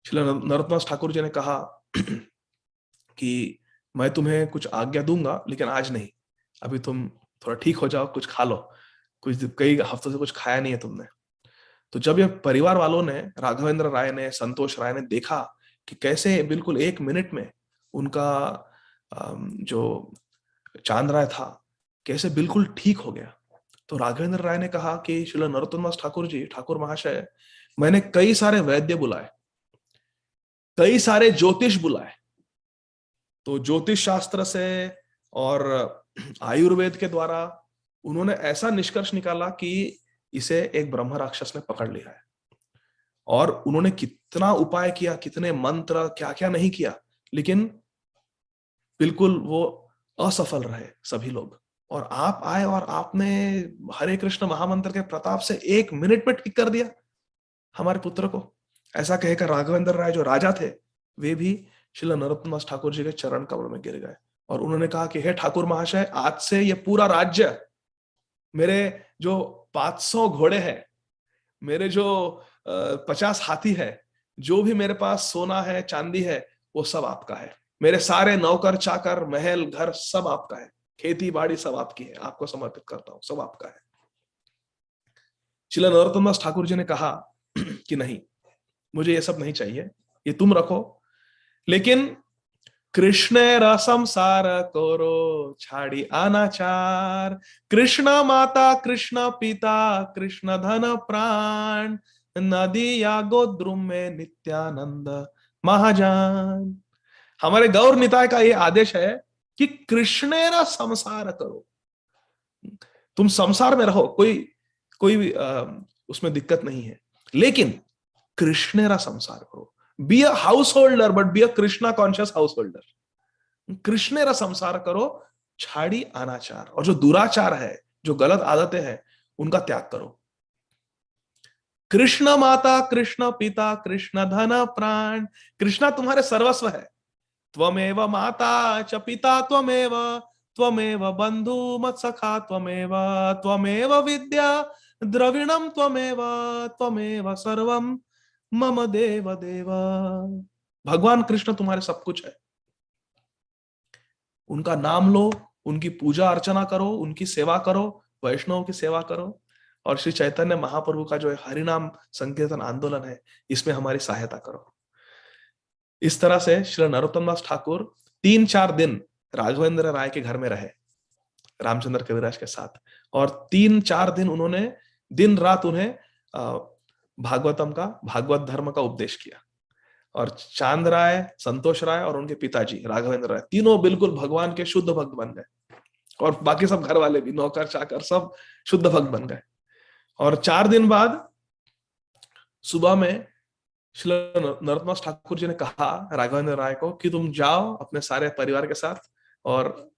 श्री नरोत्तम दास ठाकुर जी ने कहा कि मैं तुम्हें कुछ आज्ञा दूंगा लेकिन आज नहीं, अभी तुम थोड़ा ठीक हो जाओ, कुछ खा लो, कुछ कई हफ्तों से कुछ खाया नहीं है तुमने। तो जब ये परिवार वालों ने, राघवेंद्र राय ने, संतोष राय ने देखा कि कैसे बिल्कुल 1 मिनट में उनका जो चांद राय था कैसे बिल्कुल ठीक हो गया, तो राघवेंद्र राय ने कहा कि श्री नरोत्तम दास ठाकुर जी, ठाकुर महाशय, मैंने कई सारे वैद्य बुलाए, कई सारे ज्योतिष बुलाए, तो ज्योतिष शास्त्र से और आयुर्वेद के द्वारा उन्होंने ऐसा निष्कर्ष निकाला कि इसे एक ब्रह्म राक्षस ने पकड़ लिया है। और उन्होंने कितना उपाय किया, कितने मंत्र, क्या क्या नहीं किया, लेकिन बिल्कुल वो असफल रहे सभी लोग और आप आए और आपने हरे कृष्ण महामंत्र के प्रताप से 1 मिनट में ठीक कर दिया हमारे पुत्र को। ऐसा कहकर राघवेंद्र राय जो राजा थे, वे भी श्रील नरोत्तम दास ठाकुर जी के चरण कमल में गिर गए और उन्होंने कहा कि हे ठाकुर महाशय, आज से ये पूरा राज्य, मेरे जो 500 घोड़े हैं, मेरे जो 50 हाथी है, जो भी मेरे पास सोना है चांदी है, वो सब आपका है। मेरे सारे नौकर चाकर महल घर सब आपका है, खेती बाड़ी सब आपकी है, आपको समर्पित करता हूं, सब आपका है। श्रील नरोत्तम दास ठाकुर जी ने कहा कि नहीं, मुझे ये सब नहीं चाहिए, ये तुम रखो, लेकिन कृष्ण संसार करो छाड़ी अनाचार, कृष्ण माता कृष्ण पिता कृष्ण धन प्राण, नदी या गोद्रुम में नित्यानंद महाजान। हमारे गौर निताय का ये आदेश है कि कृष्णेरा संसार करो, तुम संसार में रहो, कोई कोई उसमें दिक्कत नहीं है, लेकिन कृष्णेरा संसार करो। Be a householder but be a Krishna conscious householder. कृष्णेरा संसार करो छाड़ी अनाचार, और जो दुराचार है, जो गलत आदतें हैं, उनका त्याग करो। कृष्ण माता कृष्ण पिता कृष्ण धन प्राण, कृष्णा तुम्हारे सर्वस्व है। त्वमेव माता च पिता त्वमेव, त्वमेव बंधु मत सखा त्वमेव, त्वमेव विद्या द्रविणम त्वमेव, त्वमेव सर्वम मम देव देव। भगवान कृष्ण तुम्हारे सब कुछ है, उनका नाम लो, उनकी पूजा अर्चना करो, उनकी सेवा करो, वैष्णव की सेवा करो, और श्री चैतन्य महाप्रभु का जो हरिनाम संकीर्तन आंदोलन है, इसमें हमारी सहायता करो। इस तरह से श्री नरोत्तम दास ठाकुर 3-4 दिन राघवेंद्र राय के घर में रहे, रामचंद्र कविराज के साथ, और 3-4 दिन उन्होंने दिन रात उन्हें भागवतम का, भागवत धर्म का उपदेश किया। और चांद राय, संतोष राय और उनके पिताजी राघवेंद्र राय, तीनों बिल्कुल भगवान के शुद्ध भक्त बन गए, और बाकी सब घर वाले भी, नौकर चाकर सब शुद्ध भक्त बन गए। और 4 दिन बाद सुबह में श्री नरोत्तम ठाकुर जी ने कहा राघवेंद्र राय को कि तुम जाओ अपने सारे परिवार के साथ और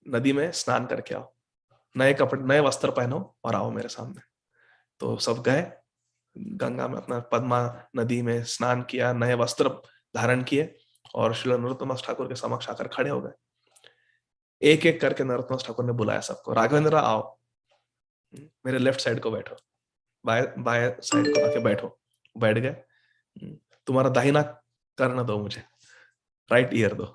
नदी में स्नान करके आओ, नए कपड़े नए वस्त्र पहनो और आओ मेरे सामने। तो सब गए गंगा में, अपना पद्मा नदी में स्नान किया, नए वस्त्र धारण किए और श्री नरोत्तम ठाकुर के समक्ष आकर खड़े हो गए। एक एक करके नरोत्तम ठाकुर ने बुलाया सबको, राघवेंद्र आओ, मेरे लेफ्ट साइड को बैठो, बाएं बाएं साइड को आके बैठो। बैठ गए। तुम्हारा दाहिना कर्ण दो मुझे, राइट ईयर दो,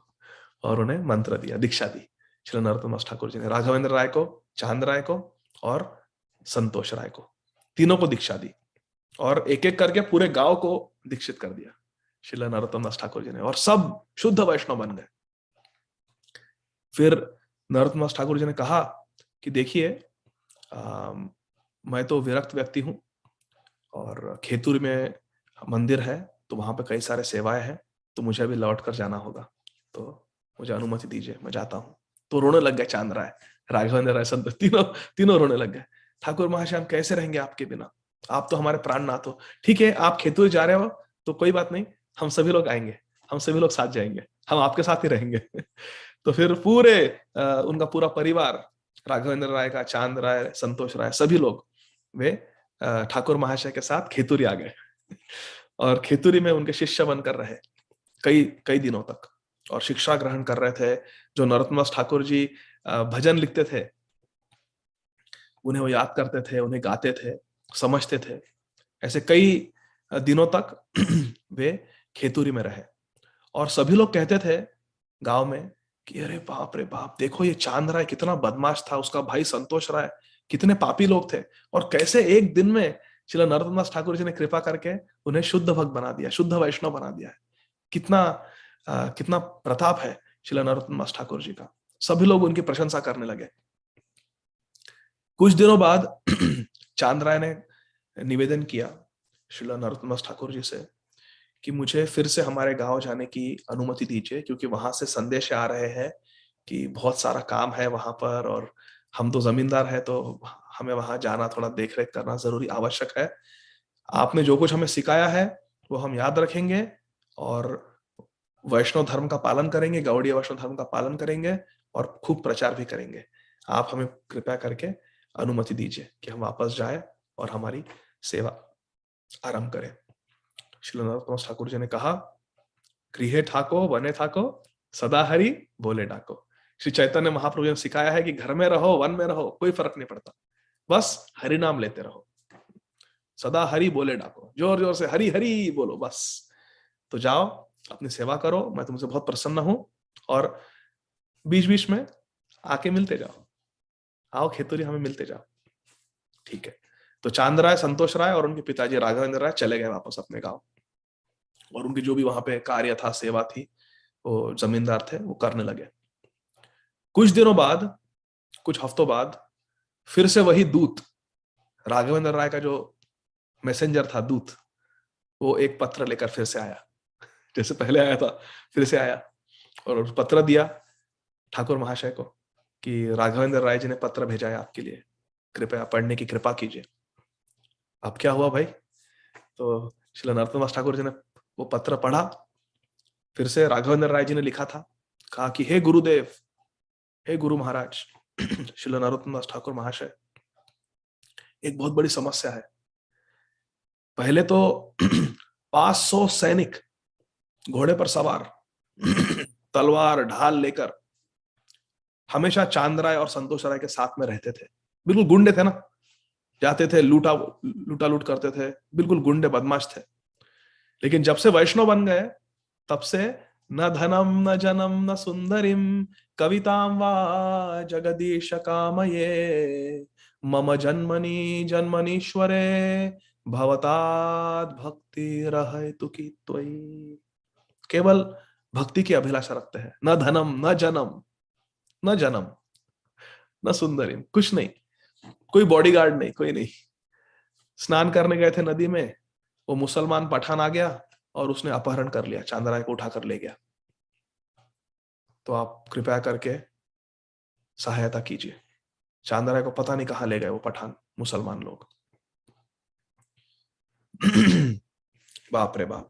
और उन्हें मंत्र दिया, दीक्षा दी श्री नरोत्तम ठाकुर जी ने, राघवेंद्र राय को, चांद राय को और संतोष राय को, तीनों को दीक्षा दी, और एक एक करके पूरे गांव को दीक्षित कर दिया श्री नरोत्तम दास ठाकुर जी ने, और सब शुद्ध वैष्णव बन गए। फिर नरोत्तम दास ठाकुर जी ने कहा कि देखिए, मैं तो विरक्त व्यक्ति हूं, और खेतुर में मंदिर है, तो वहां पे कई सारे सेवाएं हैं, तो मुझे अभी लौट कर जाना होगा, तो मुझे अनुमति दीजिए, मैं जाता हूँ। तो रोने लग गए चांद राय, राघवेंद्र राय, संत, तीनों तीनों रोने लग गए। ठाकुर महाशय, हम कैसे रहेंगे आपके बिना, आप तो हमारे प्राणनाथ हो। ठीक है, आप खेतुर जा रहे हो तो कोई बात नहीं, हम सभी लोग आएंगे, हम सभी लोग साथ जाएंगे, हम आपके साथ ही रहेंगे। तो फिर पूरे उनका पूरा परिवार, राघवेंद्र राय का, चांद राय, संतोष राय, सभी लोग वे ठाकुर महाशय के साथ खेतुरी आ गए, और खेतुरी में उनके शिष्य बनकर रहे कई कई दिनों तक, और शिक्षा ग्रहण कर रहे थे। जो नरोत्तम ठाकुर जी भजन लिखते थे, उन्हें वो याद करते थे, उन्हें गाते थे, समझते थे। ऐसे कई दिनों तक वे खेतुरी में रहे, और सभी लोग कहते थे गांव में कि अरे बाप रे बाप, देखो ये चांद राय कितना बदमाश था, उसका भाई संतोष राय कितने पापी लोग थे, और कैसे एक दिन में श्री नरोत्तम दास ठाकुर जी ने कृपा करके उन्हें शुद्ध भक्त बना दिया, शुद्ध वैष्णव बना दिया है। कितना प्रताप है श्री नरोत्तम दास ठाकुर जी का। सभी लोग उनकी प्रशंसा करने लगे। कुछ दिनों बाद चांद राय ने निवेदन किया श्री नरोत्तम दास ठाकुर जी से कि मुझे फिर से हमारे गांव जाने की अनुमति दीजिए, क्योंकि वहां से संदेश आ रहे हैं कि बहुत सारा काम है वहां पर, और हम तो जमींदार है, तो हमें वहां जाना, थोड़ा देख रेख करना जरूरी आवश्यक है। आपने जो कुछ हमें सिखाया है वो हम याद रखेंगे, और वैष्णव धर्म का पालन करेंगे, गौड़ीय वैष्णव धर्म का पालन करेंगे, और खूब प्रचार भी करेंगे। आप हमें कृपया करके अनुमति दीजिए कि हम वापस जाए और हमारी सेवा आरंभ करें। श्री नरोत्तम ठाकुर जी ने कहा, गृहे ठाको वने ठाको सदा हरि बोले डाको। श्री चैतन्य महाप्रभु ने सिखाया है कि घर में रहो वन में रहो कोई फर्क नहीं पड़ता, बस हरि नाम लेते रहो, सदा हरि बोले डाको, जोर जोर से हरि हरि बोलो बस। तो जाओ अपनी सेवा करो, मैं तुमसे बहुत प्रसन्न हूं, और बीच बीच में आके मिलते जाओ, आओ खेतुरी हमें मिलते जाओ। ठीक है। तो चांद राय, संतोष राय और उनके पिताजी राघवेंद्र राय चले गए वापस अपने गांव, और उनकी जो भी वहां पे कार्य था, सेवा थी, वो जमींदार थे वो करने लगे। कुछ दिनों बाद, कुछ हफ्तों बाद, फिर से वही दूत, राघवेंद्र राय का जो मैसेंजर था, दूत, वो एक पत्र लेकर फिर से आया, जैसे पहले आया था फिर से आया, और पत्र दिया ठाकुर महाशय को कि राघवेंद्र राय जी ने पत्र भेजा है आपके लिए, कृपया पढ़ने की कृपा कीजिए। अब क्या हुआ भाई? तो श्री नरोत्तम दास ठाकुर जी ने वो पत्र पढ़ा। फिर से राघवेंद्र राय जी ने लिखा था, कहा कि हे गुरुदेव, हे गुरु महाराज, श्री नरोत्तम दास ठाकुर महाशय, एक बहुत बड़ी समस्या है। पहले तो 500 सैनिक घोड़े पर सवार तलवार ढाल लेकर हमेशा चांद राय और संतोष राय के साथ में रहते थे। बिल्कुल गुंडे थे ना, जाते थे, लूटा लूट करते थे, बिल्कुल गुंडे बदमाश थे। लेकिन जब से वैष्णव बन गए, तब से न धनम न जनम न सुंदरिम कविताम वा जगदीश कामये मम जन्मनि जन्मनीश्वरे भवताद भक्ति रहतु की त्वयि। केवल भक्ति की अभिलाषा रखते हैं, न धनम न जन्म, न जन्म न सुंदरिम, कुछ नहीं, कोई बॉडीगार्ड नहीं, कोई नहीं। स्नान करने गए थे नदी में, वो मुसलमान पठान आ गया और उसने अपहरण कर लिया, चांद राय को उठाकर ले गया। तो आप कृपया करके सहायता कीजिए। चांद राय को पता नहीं कहां ले गए वो पठान, मुसलमान लोग। बाप रे बाप,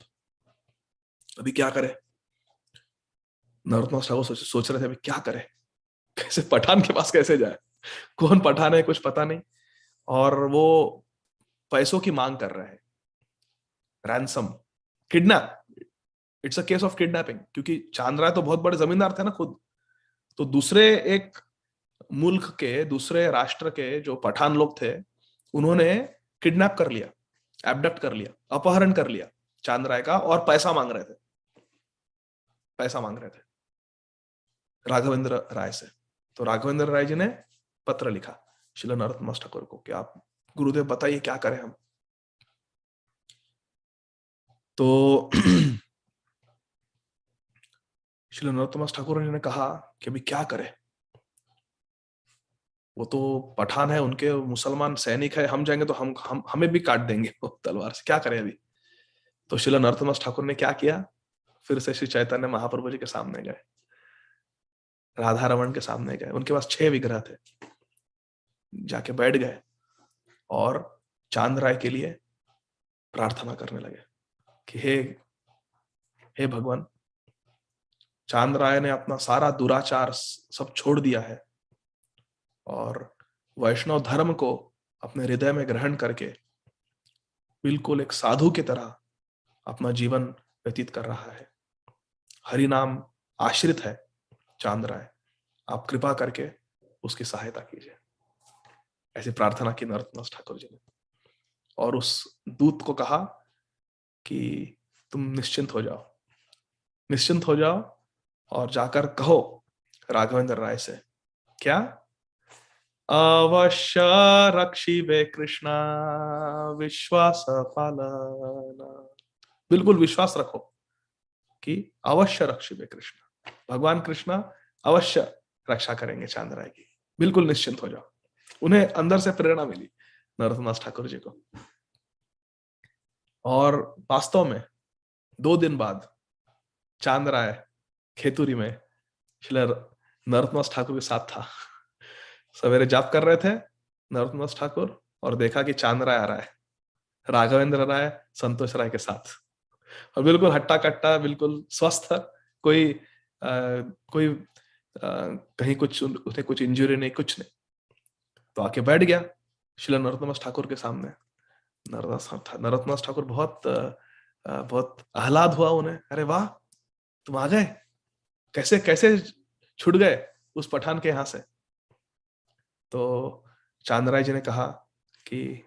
अभी क्या करे? नरोत्तम ठाकुर सोच रहे थे अभी क्या करे, कैसे पठान के पास कैसे जाए, कौन पठान है कुछ पता नहीं, और वो पैसों की मांग कर रहे हैं, ransom, kidnap, it's a case of kidnapping. क्योंकि चांद राय तो बहुत बड़े जमींदार थे ना खुद, तो दूसरे एक मुल्क के, दूसरे राष्ट्र के जो पठान लोग थे, उन्होंने किडनैप कर लिया, एबडक्ट कर लिया, अपहरण कर लिया चांद राय का, और पैसा मांग रहे थे, पैसा मांग रहे थे राघवेंद्र राय से। तो राघवेंद्र राय जी ने पत्र लिखा श्री नरोत्तम ठाकुर को कि आप गुरुदेव बताइए क्या करें हम। तो श्री नरोत्तम ठाकुर ने कहा कि अभी क्या करें, वो तो पठान है, उनके मुसलमान सैनिक है, हम जाएंगे तो हम हमें भी काट देंगे वो तलवार से, क्या करें अभी। तो श्री नरोत्तम ठाकुर ने क्या किया, फिर से श्री चैतन्य महाप्रभु जी के सामने गए, राधा रमन के सामने गए, उनके पास 6 विग्रह थे, जाके बैठ गए और चांद राय के लिए प्रार्थना करने लगे कि हे भगवान, चांद राय ने अपना सारा दुराचार सब छोड़ दिया है और वैष्णव धर्म को अपने हृदय में ग्रहण करके बिल्कुल एक साधु की तरह अपना जीवन व्यतीत कर रहा है, हरि नाम आश्रित है चांद राय, आप कृपा करके उसकी सहायता कीजिए। ऐसी प्रार्थना की नरोत्तम ठाकुर जी ने, और उस दूत को कहा कि तुम निश्चिंत हो जाओ, निश्चिंत हो जाओ, और जाकर कहो राघवेंद्र राय से, क्या, अवश्य रक्षिबे कृष्णा विश्वास पालना, बिल्कुल विश्वास रखो कि अवश्य रक्षिबे कृष्णा, भगवान कृष्णा अवश्य रक्षा करेंगे चांद राय की, बिल्कुल निश्चिंत हो जाओ। उन्हें अंदर से प्रेरणा मिली नरोत्तम ठाकुर जी को, और वास्तव में 2 दिन बाद चांद राय खेतुरी में श्री नरोत्तम ठाकुर के साथ था। सवेरे जाप कर रहे थे नरोत्तम ठाकुर, और देखा कि चांद राय आ रहा है, राघवेंद्र राय संतोष राय के साथ, और बिल्कुल हट्टा कट्टा, बिल्कुल स्वस्थ, कोई कोई कहीं कुछ उसे कुछ इंजरी नहीं, कुछ नहीं। तो आके बैठ गया शिला नरोत्तमदास ठाकुर के सामने। नरोत्तमदास ठाकुर बहुत आह्लाद हुआ उन्हें, अरे वाह तुम आ गए, कैसे कैसे छुट गए उस पठान के यहां से। तो चांदराय जी ने कहा कि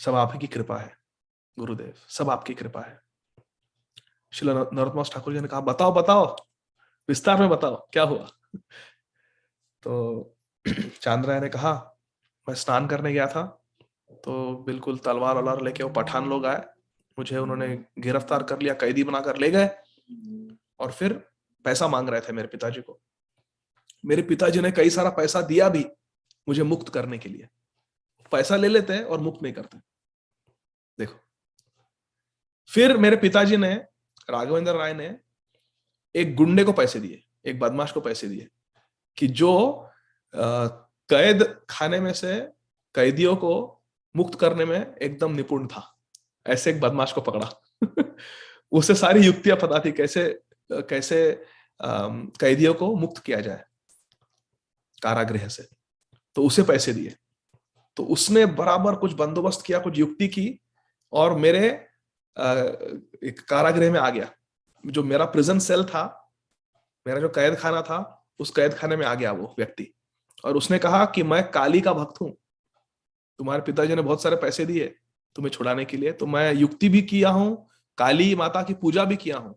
सब आप ही की कृपा है गुरुदेव, सब आपकी कृपा है। शिला नरोत्तमदास ठाकुर जी ने कहा बताओ बताओ, विस्तार में बताओ क्या हुआ। तो चांद्राय ने कहा मैं स्नान करने गया था, तो बिल्कुल तलवार वलवार लेके वो पठान लोग आए, मुझे उन्होंने गिरफ्तार कर लिया, कैदी बनाकर ले गए, और फिर पैसा मांग रहे थे मेरे पिताजी को। मेरे पिताजी ने कई सारा पैसा दिया भी मुझे मुक्त करने के लिए। पैसा ले लेते हैं और मुक्त नहीं करते, देखो। फिर मेरे पिताजी ने, राघवेंद्र राय ने, एक गुंडे को पैसे दिए, एक बदमाश को पैसे दिए कि जो कैद खाने में से कैदियों को मुक्त करने में एकदम निपुण था, ऐसे एक बदमाश को पकड़ा। उसे सारी युक्तियां पता थी कैसे कैसे कैदियों को मुक्त किया जाए कारागृह से, तो उसे पैसे दिए। तो उसने बराबर कुछ बंदोबस्त किया, कुछ युक्ति की, और मेरे एक कारागृह में आ गया। जो मेरा प्रिजन सेल था, मेरा जो कैद खाना था, उस कैद खाने में आ गया वो व्यक्ति, और उसने कहा कि मैं काली का भक्त हूं, तुम्हारे पिताजी ने बहुत सारे पैसे दिए तुम्हें छुड़ाने के लिए, तो मैं युक्ति भी किया हूं, काली माता की पूजा भी किया हूं,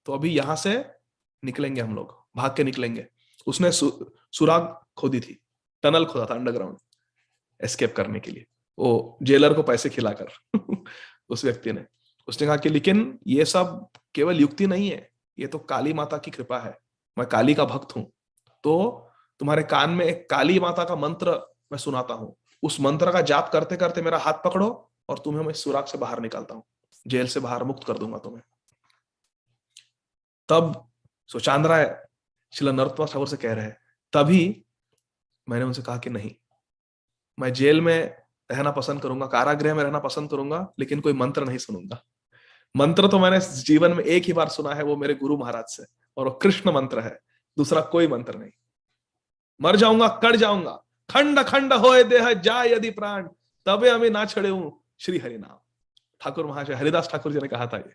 तो अभी यहां से निकलेंगे हम लोग, भाग के निकलेंगे। उसने सुराग खोदी थी, टनल खोदा था अंडरग्राउंड एस्केप करने के लिए, वो जेलर को पैसे खिलाकर। उस व्यक्ति ने, उसने कहा कि लेकिन ये सब केवल युक्ति नहीं है, ये तो काली माता की कृपा है, मैं काली का भक्त हूं, तो तुम्हारे कान में एक काली माता का मंत्र मैं सुनाता हूं, उस मंत्र का जाप करते करते मेरा हाथ पकड़ो और तुम्हें मैं सुराग से बाहर निकालता हूं, जेल से बाहर मुक्त कर दूंगा तुम्हें। तब सुचांद राय शिला नरोत्तमदास ठाकुर से कह रहे हैं, तभी मैंने उनसे कहा कि नहीं, मैं जेल में रहना पसंद करूंगा, कारागृह में रहना पसंद करूंगा, लेकिन कोई मंत्र नहीं सुनूंगा। मंत्र तो मैंने जीवन में एक ही बार सुना है, वो मेरे गुरु महाराज से, और वो कृष्ण मंत्र है, दूसरा कोई मंत्र नहीं। मर जाऊंगा, कट जाऊंगा, खंड खंड होए देह जाए यदि प्राण, तबे हमें ना छड़े हूं श्री हरि नाम। ठाकुर महाशय हरिदास ठाकुर जी ने कहा था ये,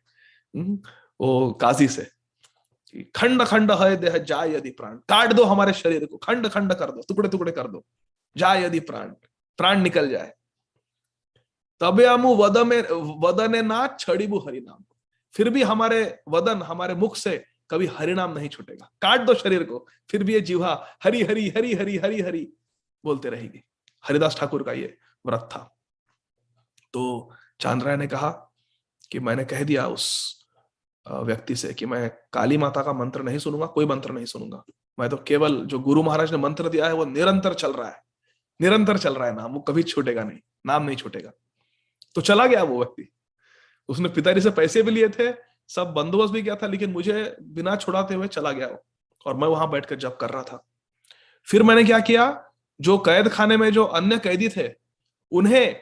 वो काजी से, खंड खंड है देह जाए यदि प्राण, काट दो हमारे शरीर को, खंड खंड कर दो, टुकड़े टुकड़े कर दो, जाए यदि प्राण, प्राण निकल जाए, तबे हम वदने ना छड़ीबू हरिनाम, फिर भी हमारे वदन, हमारे मुख से कभी हरिनाम नहीं छूटेगा। काट दो शरीर को, फिर भी ये जीवा हरि हरि हरि हरि हरि हरि बोलते रहेगी। हरिदास ठाकुर का ये व्रत था। तो चांद्राय ने कहा कि मैंने कह दिया उस व्यक्ति से कि मैं काली माता का मंत्र नहीं सुनूंगा, कोई मंत्र नहीं सुनूंगा, मैं तो केवल जो गुरु महाराज ने मंत्र दिया है वो निरंतर चल रहा है, निरंतर चल रहा है नाम, वो कभी छूटेगा नहीं, नाम नहीं छूटेगा। तो चला गया वो व्यक्ति, उसने पिताजी से पैसे भी लिए थे, सब बंदोबस्त भी किया था, लेकिन मुझे बिना छुड़ाते हुए चला गया वो, और मैं वहां बैठकर जब कर रहा था। फिर मैंने क्या किया, जो कैद खाने में जो अन्य कैदी थे, उन्हें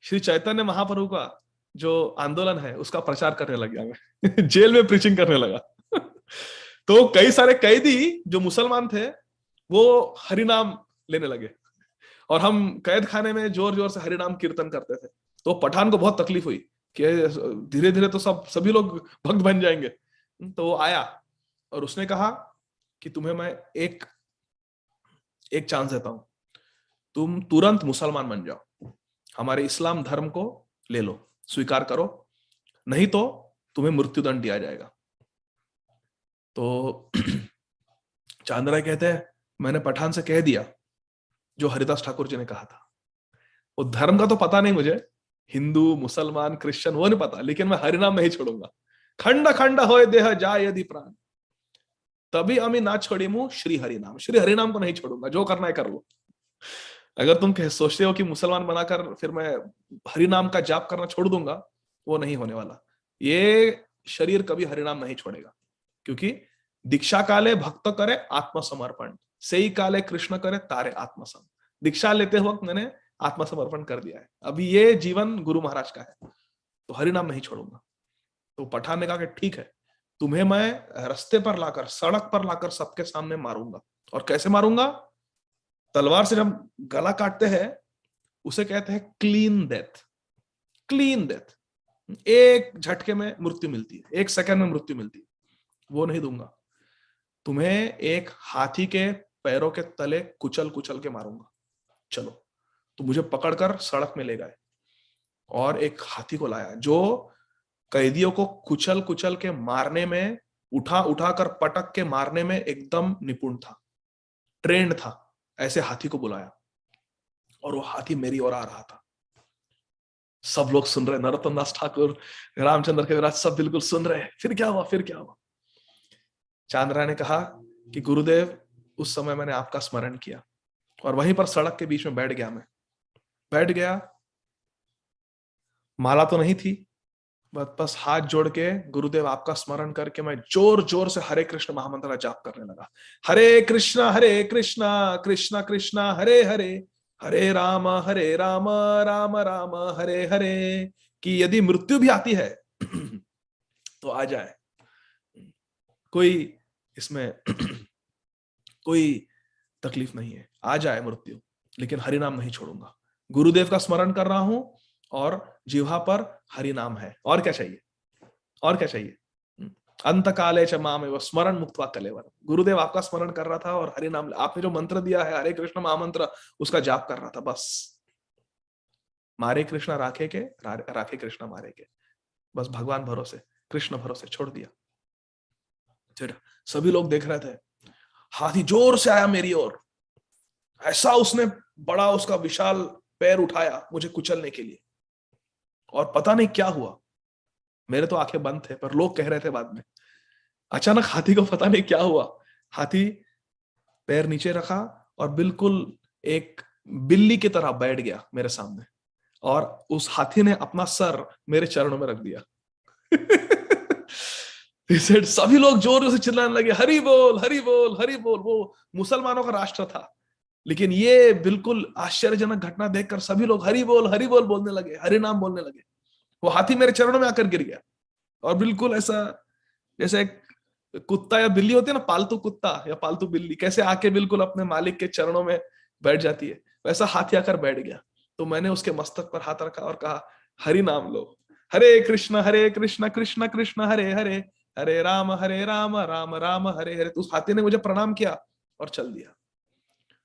श्री चैतन्य महाप्रभु का जो आंदोलन है उसका प्रचार करने लग गया मैं। जेल में प्रीचिंग करने लगा। तो कई सारे कैदी जो मुसलमान थे वो हरिनाम लेने लगे, और हम कैद खाने में जोर जोर से हरिनाम कीर्तन करते थे। तो पठान को बहुत तकलीफ हुई कि धीरे धीरे तो सभी लोग भक्त बन जाएंगे। तो वो आया और उसने कहा कि तुम्हें मैं एक एक चांस देता हूं, तुम तुरंत मुसलमान बन जाओ, हमारे इस्लाम धर्म को ले लो, स्वीकार करो, नहीं तो तुम्हें मृत्युदंड दिया जाएगा। तो चांद्राय कहते हैं मैंने पठान से कह दिया जो हरिदास ठाकुर जी ने कहा था। वो धर्म का तो पता नहीं मुझे, हिंदू मुसलमान क्रिश्चियन वो नहीं पता, लेकिन मैं हरिनाम नहीं छोड़ूंगा, खंड खंड होए देह जाए यदि प्राण, तभी अमी ना छोड़ी मुंह श्री हरिनाम, श्री हरिनाम को नहीं छोड़ूंगा, जो करना है कर लो। अगर तुम सोचते हो कि मुसलमान बनाकर फिर मैं हरिनाम का जाप करना छोड़ दूंगा, वो नहीं होने वाला। ये शरीर कभी हरिनाम नहीं छोड़ेगा, क्योंकि दीक्षा काले भक्त करे आत्मसमर्पण, सही काले कृष्ण करे तारे आत्मसम। दीक्षा लेते वक्त मैंने आत्मसमर्पण कर दिया है, अभी ये जीवन गुरु महाराज का है, तो हरिनाम नहीं छोड़ूंगा। तो पठान ने कहा कि ठीक है, तुम्हें मैं रास्ते पर लाकर, सड़क पर लाकर सबके सामने मारूंगा। और कैसे मारूंगा? तलवार से जब गला काटते हैं उसे कहते हैं क्लीन डेथ। क्लीन डेथ, एक झटके में मृत्यु मिलती है, एक सेकंड में मृत्यु मिलती है, वो नहीं दूंगा। तुम्हें एक हाथी के पैरों के तले कुचल कुचल के मारूंगा। चलो। तो मुझे पकड़कर सड़क में ले गए और एक हाथी को लाया जो कैदियों को कुचल कुचल के मारने में, उठा उठा कर पटक के मारने में एकदम निपुण था, ट्रेंड था। ऐसे हाथी को बुलाया और वो हाथी मेरी ओर आ रहा था। सब लोग सुन रहे, नरोत्तम दास ठाकुर, रामचंद्र कविराज, सब बिल्कुल सुन रहे। फिर क्या हुआ? फिर क्या हुआ? चांद्रा ने कहा कि गुरुदेव, उस समय मैंने आपका स्मरण किया और वहीं पर सड़क के बीच में बैठ गया। मैं बैठ गया, माला तो नहीं थी, बस हाथ जोड़ के गुरुदेव आपका स्मरण करके मैं जोर जोर से हरे कृष्ण महामंत्र का जाप करने लगा। हरे कृष्णा कृष्णा कृष्णा हरे हरे, हरे राम राम राम हरे हरे। कि यदि मृत्यु भी आती है तो आ जाए, कोई इसमें कोई तकलीफ नहीं है, आ जाए मृत्यु, लेकिन हरि नाम नहीं छोड़ूंगा। गुरुदेव का स्मरण कर रहा हूं और जिह्वा पर हरि नाम है। और क्या चाहिए? और क्या चाहिए? अंत काले च मामेव स्मरण मुक्त्वा कलेवर। गुरुदेव आपका स्मरण कर रहा था और हरि नाम, आपने जो मंत्र दिया है हरे कृष्ण महामंत्र, उसका जाप कर रहा था। बस मारे कृष्णा राखे के, राखे कृष्णा मारे के, बस भगवान भरोसे, कृष्ण भरोसे छोड़ दिया। फिर सभी लोग देख रहे थे, हाथी जोर से आया मेरी ओर, ऐसा उसने बड़ा उसका विशाल पैर उठाया मुझे कुचलने के लिए। और पता नहीं क्या हुआ, मेरे तो आंखें बंद थे, पर लोग कह रहे थे बाद में, अचानक हाथी को पता नहीं क्या हुआ, हाथी पैर नीचे रखा और बिल्कुल एक बिल्ली की तरह बैठ गया मेरे सामने, और उस हाथी ने अपना सर मेरे चरणों में रख दिया। सभी लोग जोर से चिल्लाने लगे, हरि बोल हरि बोल हरि बोल। वो मुसलमानों का राष्ट्र था, लेकिन ये बिल्कुल आश्चर्यजनक घटना देखकर सभी लोग हरि बोल बोलने लगे, हरि नाम बोलने लगे। वो हाथी मेरे चरणों में आकर गिर गया और बिल्कुल ऐसा जैसे एक कुत्ता या बिल्ली होती है ना, पालतू कुत्ता या पालतू बिल्ली कैसे आके बिल्कुल अपने मालिक के चरणों में बैठ जाती है, वैसा हाथी आकर बैठ गया। तो मैंने उसके मस्तक पर हाथ रखा और कहा, हरि नाम लो, हरे कृष्ण कृष्ण कृष्ण हरे हरे, हरे राम राम राम हरे हरे। तो उस हाथी ने मुझे प्रणाम किया और चल दिया।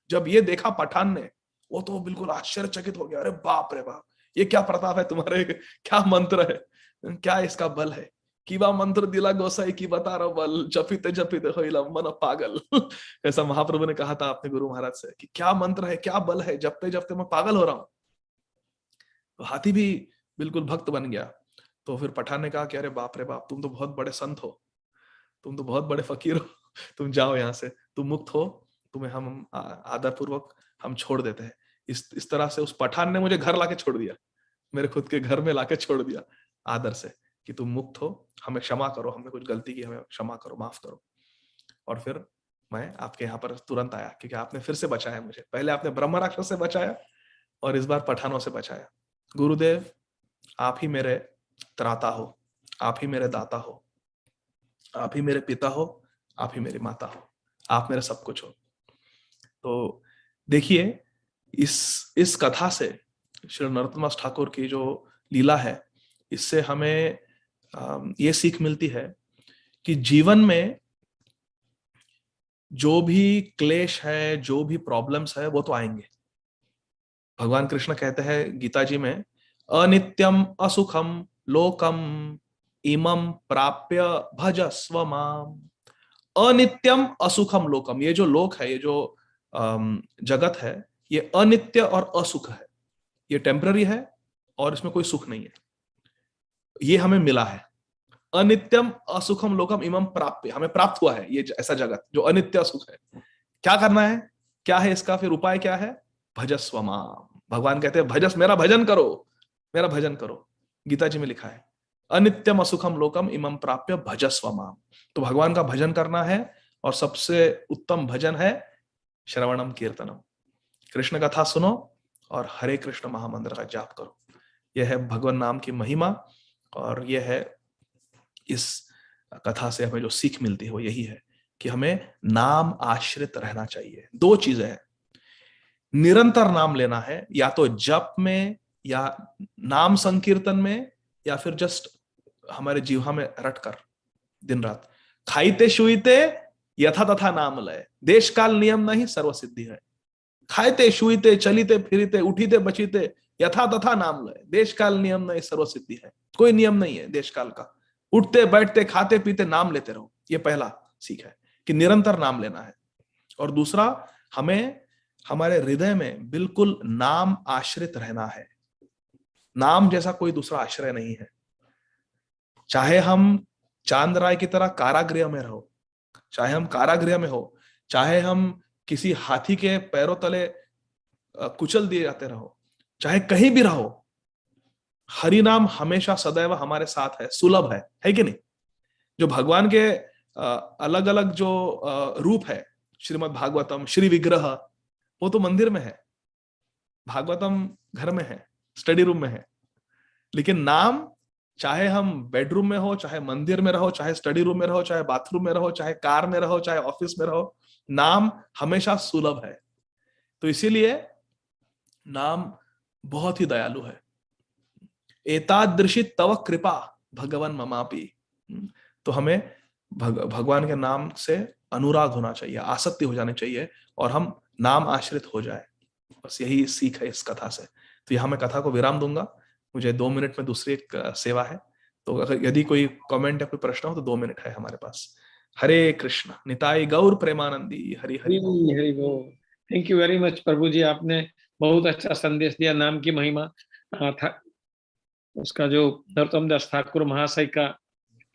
जब ये देखा पठान ने, वो तो बिल्कुल आश्चर्यचकित हो गया, अरे बाप रे बाप, ये क्या प्रताप है तुम्हारे, क्या मंत्र है, क्या इसका बल है। कीवा मंत्र दिला गोसाई की बता रहा बल, जपिते जपिते होइला मन पागल। ऐसा महाप्रभु ने कहा था अपने गुरु महाराज से कि क्या मंत्र है, क्या बल है, जपते जपते मैं पागल हो रहा हूं। तो हाथी भी बिल्कुल भक्त बन गया। तो फिर पठान ने कहा कि अरे बाप रे बाप, तुम तो बहुत बड़े संत हो, तुम तो बहुत बड़े फकीर हो, तुम जाओ यहाँ से, तुम मुक्त हो, तुम्हें हम आदर पूर्वक हम छोड़ देते हैं। इस तरह से उस पठान ने मुझे घर लाके छोड़ दिया, मेरे खुद के घर में लाके छोड़ दिया आदर से, कि तुम मुक्त हो, हमें क्षमा करो, हमने कुछ गलती की, हमें क्षमा करो, माफ करो। और फिर मैं आपके यहाँ पर तुरंत आया, क्योंकि आपने फिर से बचाया मुझे। पहले आपने ब्रह्म राक्षस से बचाया और इस बार पठानों से बचाया। गुरुदेव, आप ही मेरे त्राता हो, आप ही मेरे दाता हो, आप ही मेरे पिता हो, आप ही मेरी माता हो, आप मेरे सब कुछ हो। तो देखिए, इस कथा से श्री नरोत्तम दास ठाकुर की जो लीला है, इससे हमें ये सीख मिलती है कि जीवन में जो भी क्लेश है, जो भी प्रॉब्लम्स है, वो तो आएंगे। भगवान कृष्ण कहते हैं गीता जी में, अनित्यम असुखम लोकम इमं प्राप्य भजस्व माम। अनित्यम असुखम लोकम, ये जो लोक है, ये जो जगत है, ये अनित्य और असुख है, ये टेम्पररी है और इसमें कोई सुख नहीं है। ये हमें मिला है, अनित्यम असुखम लोकम इमं प्राप्य, हमें प्राप्त हुआ है ये ऐसा जगत जो अनित्य असुख है। क्या करना है, क्या है इसका फिर उपाय, क्या है? भजस्व माम। भगवान कहते हैं भजस, मेरा भजन करो, मेरा भजन करो। गीता जी में लिखा है, अनित्यम असुखम लोकम इमं प्राप्य भजस्व माम। तो भगवान का भजन करना है, और सबसे उत्तम भजन है श्रवणम कीर्तनम। कृष्ण कथा सुनो और हरे कृष्ण महामंत्र का जाप करो। यह है भगवान नाम की महिमा, और यह है इस कथा से हमें जो सीख मिलती है वो यही है कि हमें नाम आश्रित रहना चाहिए। दो चीजें हैं, निरंतर नाम लेना है, या तो जप में या नाम संकीर्तन में, या फिर जस्ट हमारे जीवा में रटकर दिन रात। खाइते शुईते यथा तथा नाम लय, देश काल नियम नहीं सर्व सिद्धि है। खाइते शुईते चलीते फिरीते उठीते बचीते यथा तथा नाम लय, देश काल नियम नहीं सर्व सिद्धि है। कोई नियम नहीं है देश काल का, उठते बैठते खाते पीते नाम लेते रहो। ये पहला सीख है कि निरंतर नाम लेना है। और दूसरा, हमें हमारे हृदय में बिल्कुल नाम आश्रित रहना है। नाम जैसा कोई दूसरा आश्रय नहीं है। चाहे हम चांद राय की तरह कारागृह में रहो, चाहे हम कारागृह में हो, चाहे हम किसी हाथी के पैरों तले कुचल दिए जाते रहो, चाहे कहीं भी रहो, हरि नाम हमेशा सदैव हमारे साथ है, सुलभ है कि नहीं? जो भगवान के अलग अलग जो रूप है, श्रीमद् भागवतम, श्री विग्रह, वो तो मंदिर में है, भागवतम घर में है, स्टडी रूम में है। लेकिन नाम, चाहे हम बेडरूम में हो, चाहे मंदिर में रहो, चाहे स्टडी रूम में रहो, चाहे बाथरूम में रहो, चाहे कार में रहो, चाहे ऑफिस में रहो, नाम हमेशा सुलभ है। तो इसीलिए नाम बहुत ही दयालु है। एतादृशी तव कृपा भगवान ममापि। तो हमें भगवान के नाम से अनुराग होना चाहिए, आसक्ति हो जानी चाहिए, और हम नाम आश्रित हो जाए। बस यही सीख है इस कथा से। तो यहाँ मैं कथा को विराम दूंगा, मुझे 2 मिनट में दूसरी एक सेवा है। तो अगर यदि कोई कमेंट या कोई प्रश्न हो तो 2 मिनट है हमारे पास। हरे कृष्ण, निताई गौर प्रेमानंदी, हरि हरि बोल। हरि बोल। थैंक यू वेरी मच प्रभु जी, आपने बहुत अच्छा संदेश दिया। नाम की महिमा था, उसका जो नरोत्तम दास ठाकुर महाशय का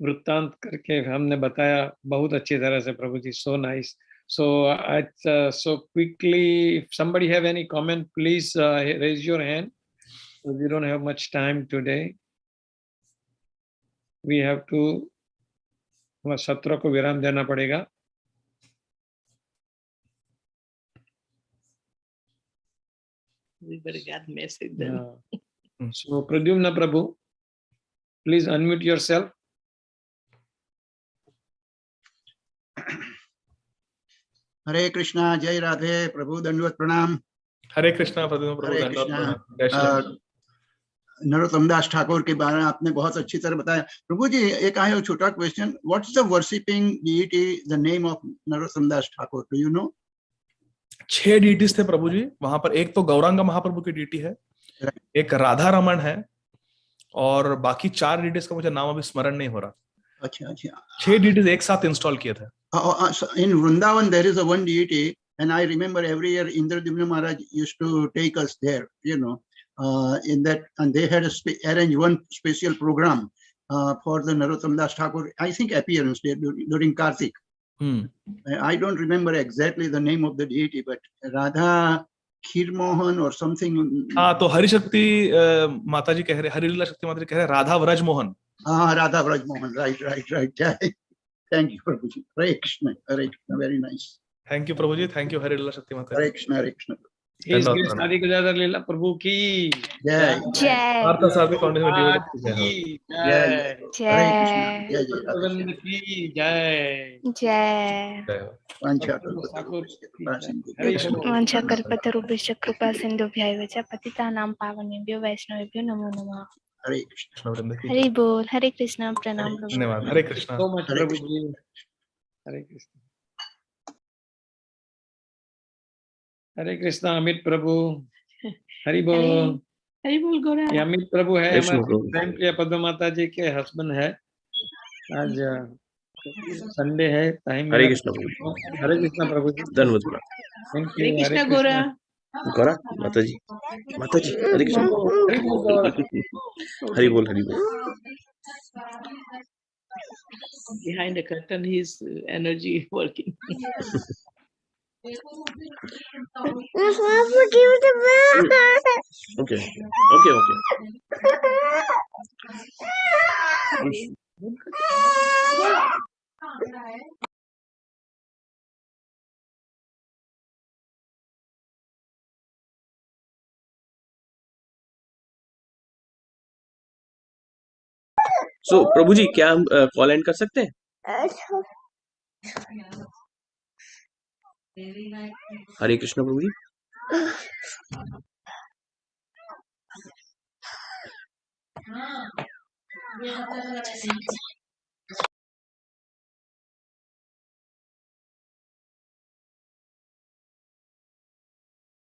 वृत्तांत करके हमने बताया बहुत अच्छी तरह से Prabhu ji. So nice. So quickly, if somebody have any comment, please raise your hand. We don't have much time today. We have to सत्र को विराम देना पड़ेगा। We better get message then. So Pradyumna Prabhu, please unmute yourself. हरे कृष्णा, जय राधे, प्रभु दंडवत प्रणाम। हरे कृष्णा प्रभु दंडवत प्रणाम। जय श्री नरोत्तम दास ठाकुर के बारे में आपने बहुत अच्छी तरह बताया। प्रभु जी, एक आया छोटा question, what is the worshipping deity, the name of Narottam Das Thakur, do you know? 6 deities थे प्रभु जी वहां पर। एक तो गौरांग महाप्रभु की डीटी है, एक राधा रमन है, और बाकी 4 डीटीज का मुझे नाम अभी स्मरण नहीं हो रहा। अच्छा अच्छा, 6 डीटीज एक साथ इंस्टॉल किए थे। In Vrindavan there is a one deity, and I remember every year Indradumna Maharaj used to take us there, you know, in that, and they had arranged one special program for the Narottam Das Thakur, I think, appearance there during Kartik. I don't remember exactly the name of the deity, but Radha Khirmohan or something. हाँ, तो हरिशक्ति माता जी कह रहे, हरिलीला शक्ति माता जी कह रहे राधा व्रज मोहन। हाँ, Radha Vraj Mohan, right. Thank you Prabhu ji. Hare Krishna, very nice. Thank you Prabhu ji, thank you Harilila Shakti Mata. Hare Krishna, Hare Krishna. शादी गुजार लीला प्रभु की जय जय। आर्थ साधु फाउंडेशन जय जय जय। जय जय गोविंद की जय जय। वाञ्छा कल्पतरुभ्यश्च कृपा सिन्धुभ्यैव च पतितानां पावनेभ्यो वैष्णवेभ्यो नमो नमः। हरे कृष्ण। हरि बोल। हरे कृष्ण। प्रणाम प्रभु। धन्यवाद। हरे कृष्णा। सो मच प्रभु जी। हरे कृष्ण। हरे कृष्णा। अमित प्रभु, हरि बोल। हरि बोल गौरा। ये अमित प्रभु है हमारे प्रेम प्रिय पद्म माता जी के हस्बैंड है। आज संडे है, टाइम हरे कृष्ण हरे कृष्ण प्रभु जी। धन्यवाद। Thank Hare you. Krishna Gaura. Gaura माता जी हरे कृष्ण। हरि बोल हरि बोल। Behind the curtain, his energy working. Okay. सो प्रभु जी, क्या हम कॉल एंड कर सकते हैं? हरे कृष्ण प्रभु जी।